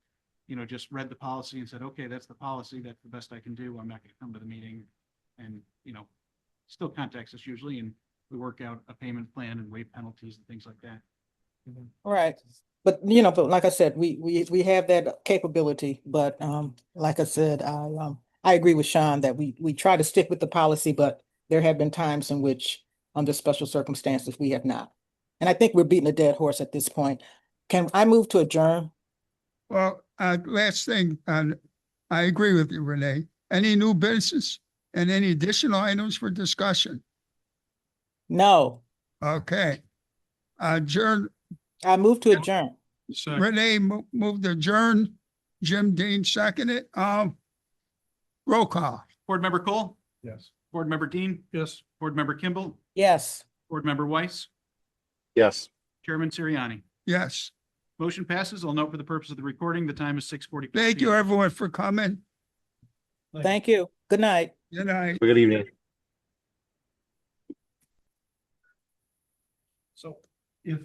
you know, just read the policy and said, okay, that's the policy, that's the best I can do, I'm not going to come to the meeting, and, you know, still contacts us usually, and we work out a payment plan and waive penalties and things like that. Right. But you know, but like I said, we have that capability, but like I said, I agree with Sean that we try to stick with the policy, but there have been times in which under special circumstances we have not. And I think we're beating a dead horse at this point. Can I move to adjourn? Well, last thing, I agree with you, Renee. Any new business and any additional items for discussion? No, Okay. Adjourn. I move to adjourn. Second. Renee moved to adjourn. Jim Dean seconded. Roll call. Board Member Cole, Yes. Board Member Dean, Yes. Board Member Kimball, Yes. Board Member Weiss, Yes. Chairman Sirianni. Yes. Motion passes. I'll note for the purpose of the recording, the time is 6:40. Thank you, everyone, for coming. Thank you. Good night. Good night. Good evening. So if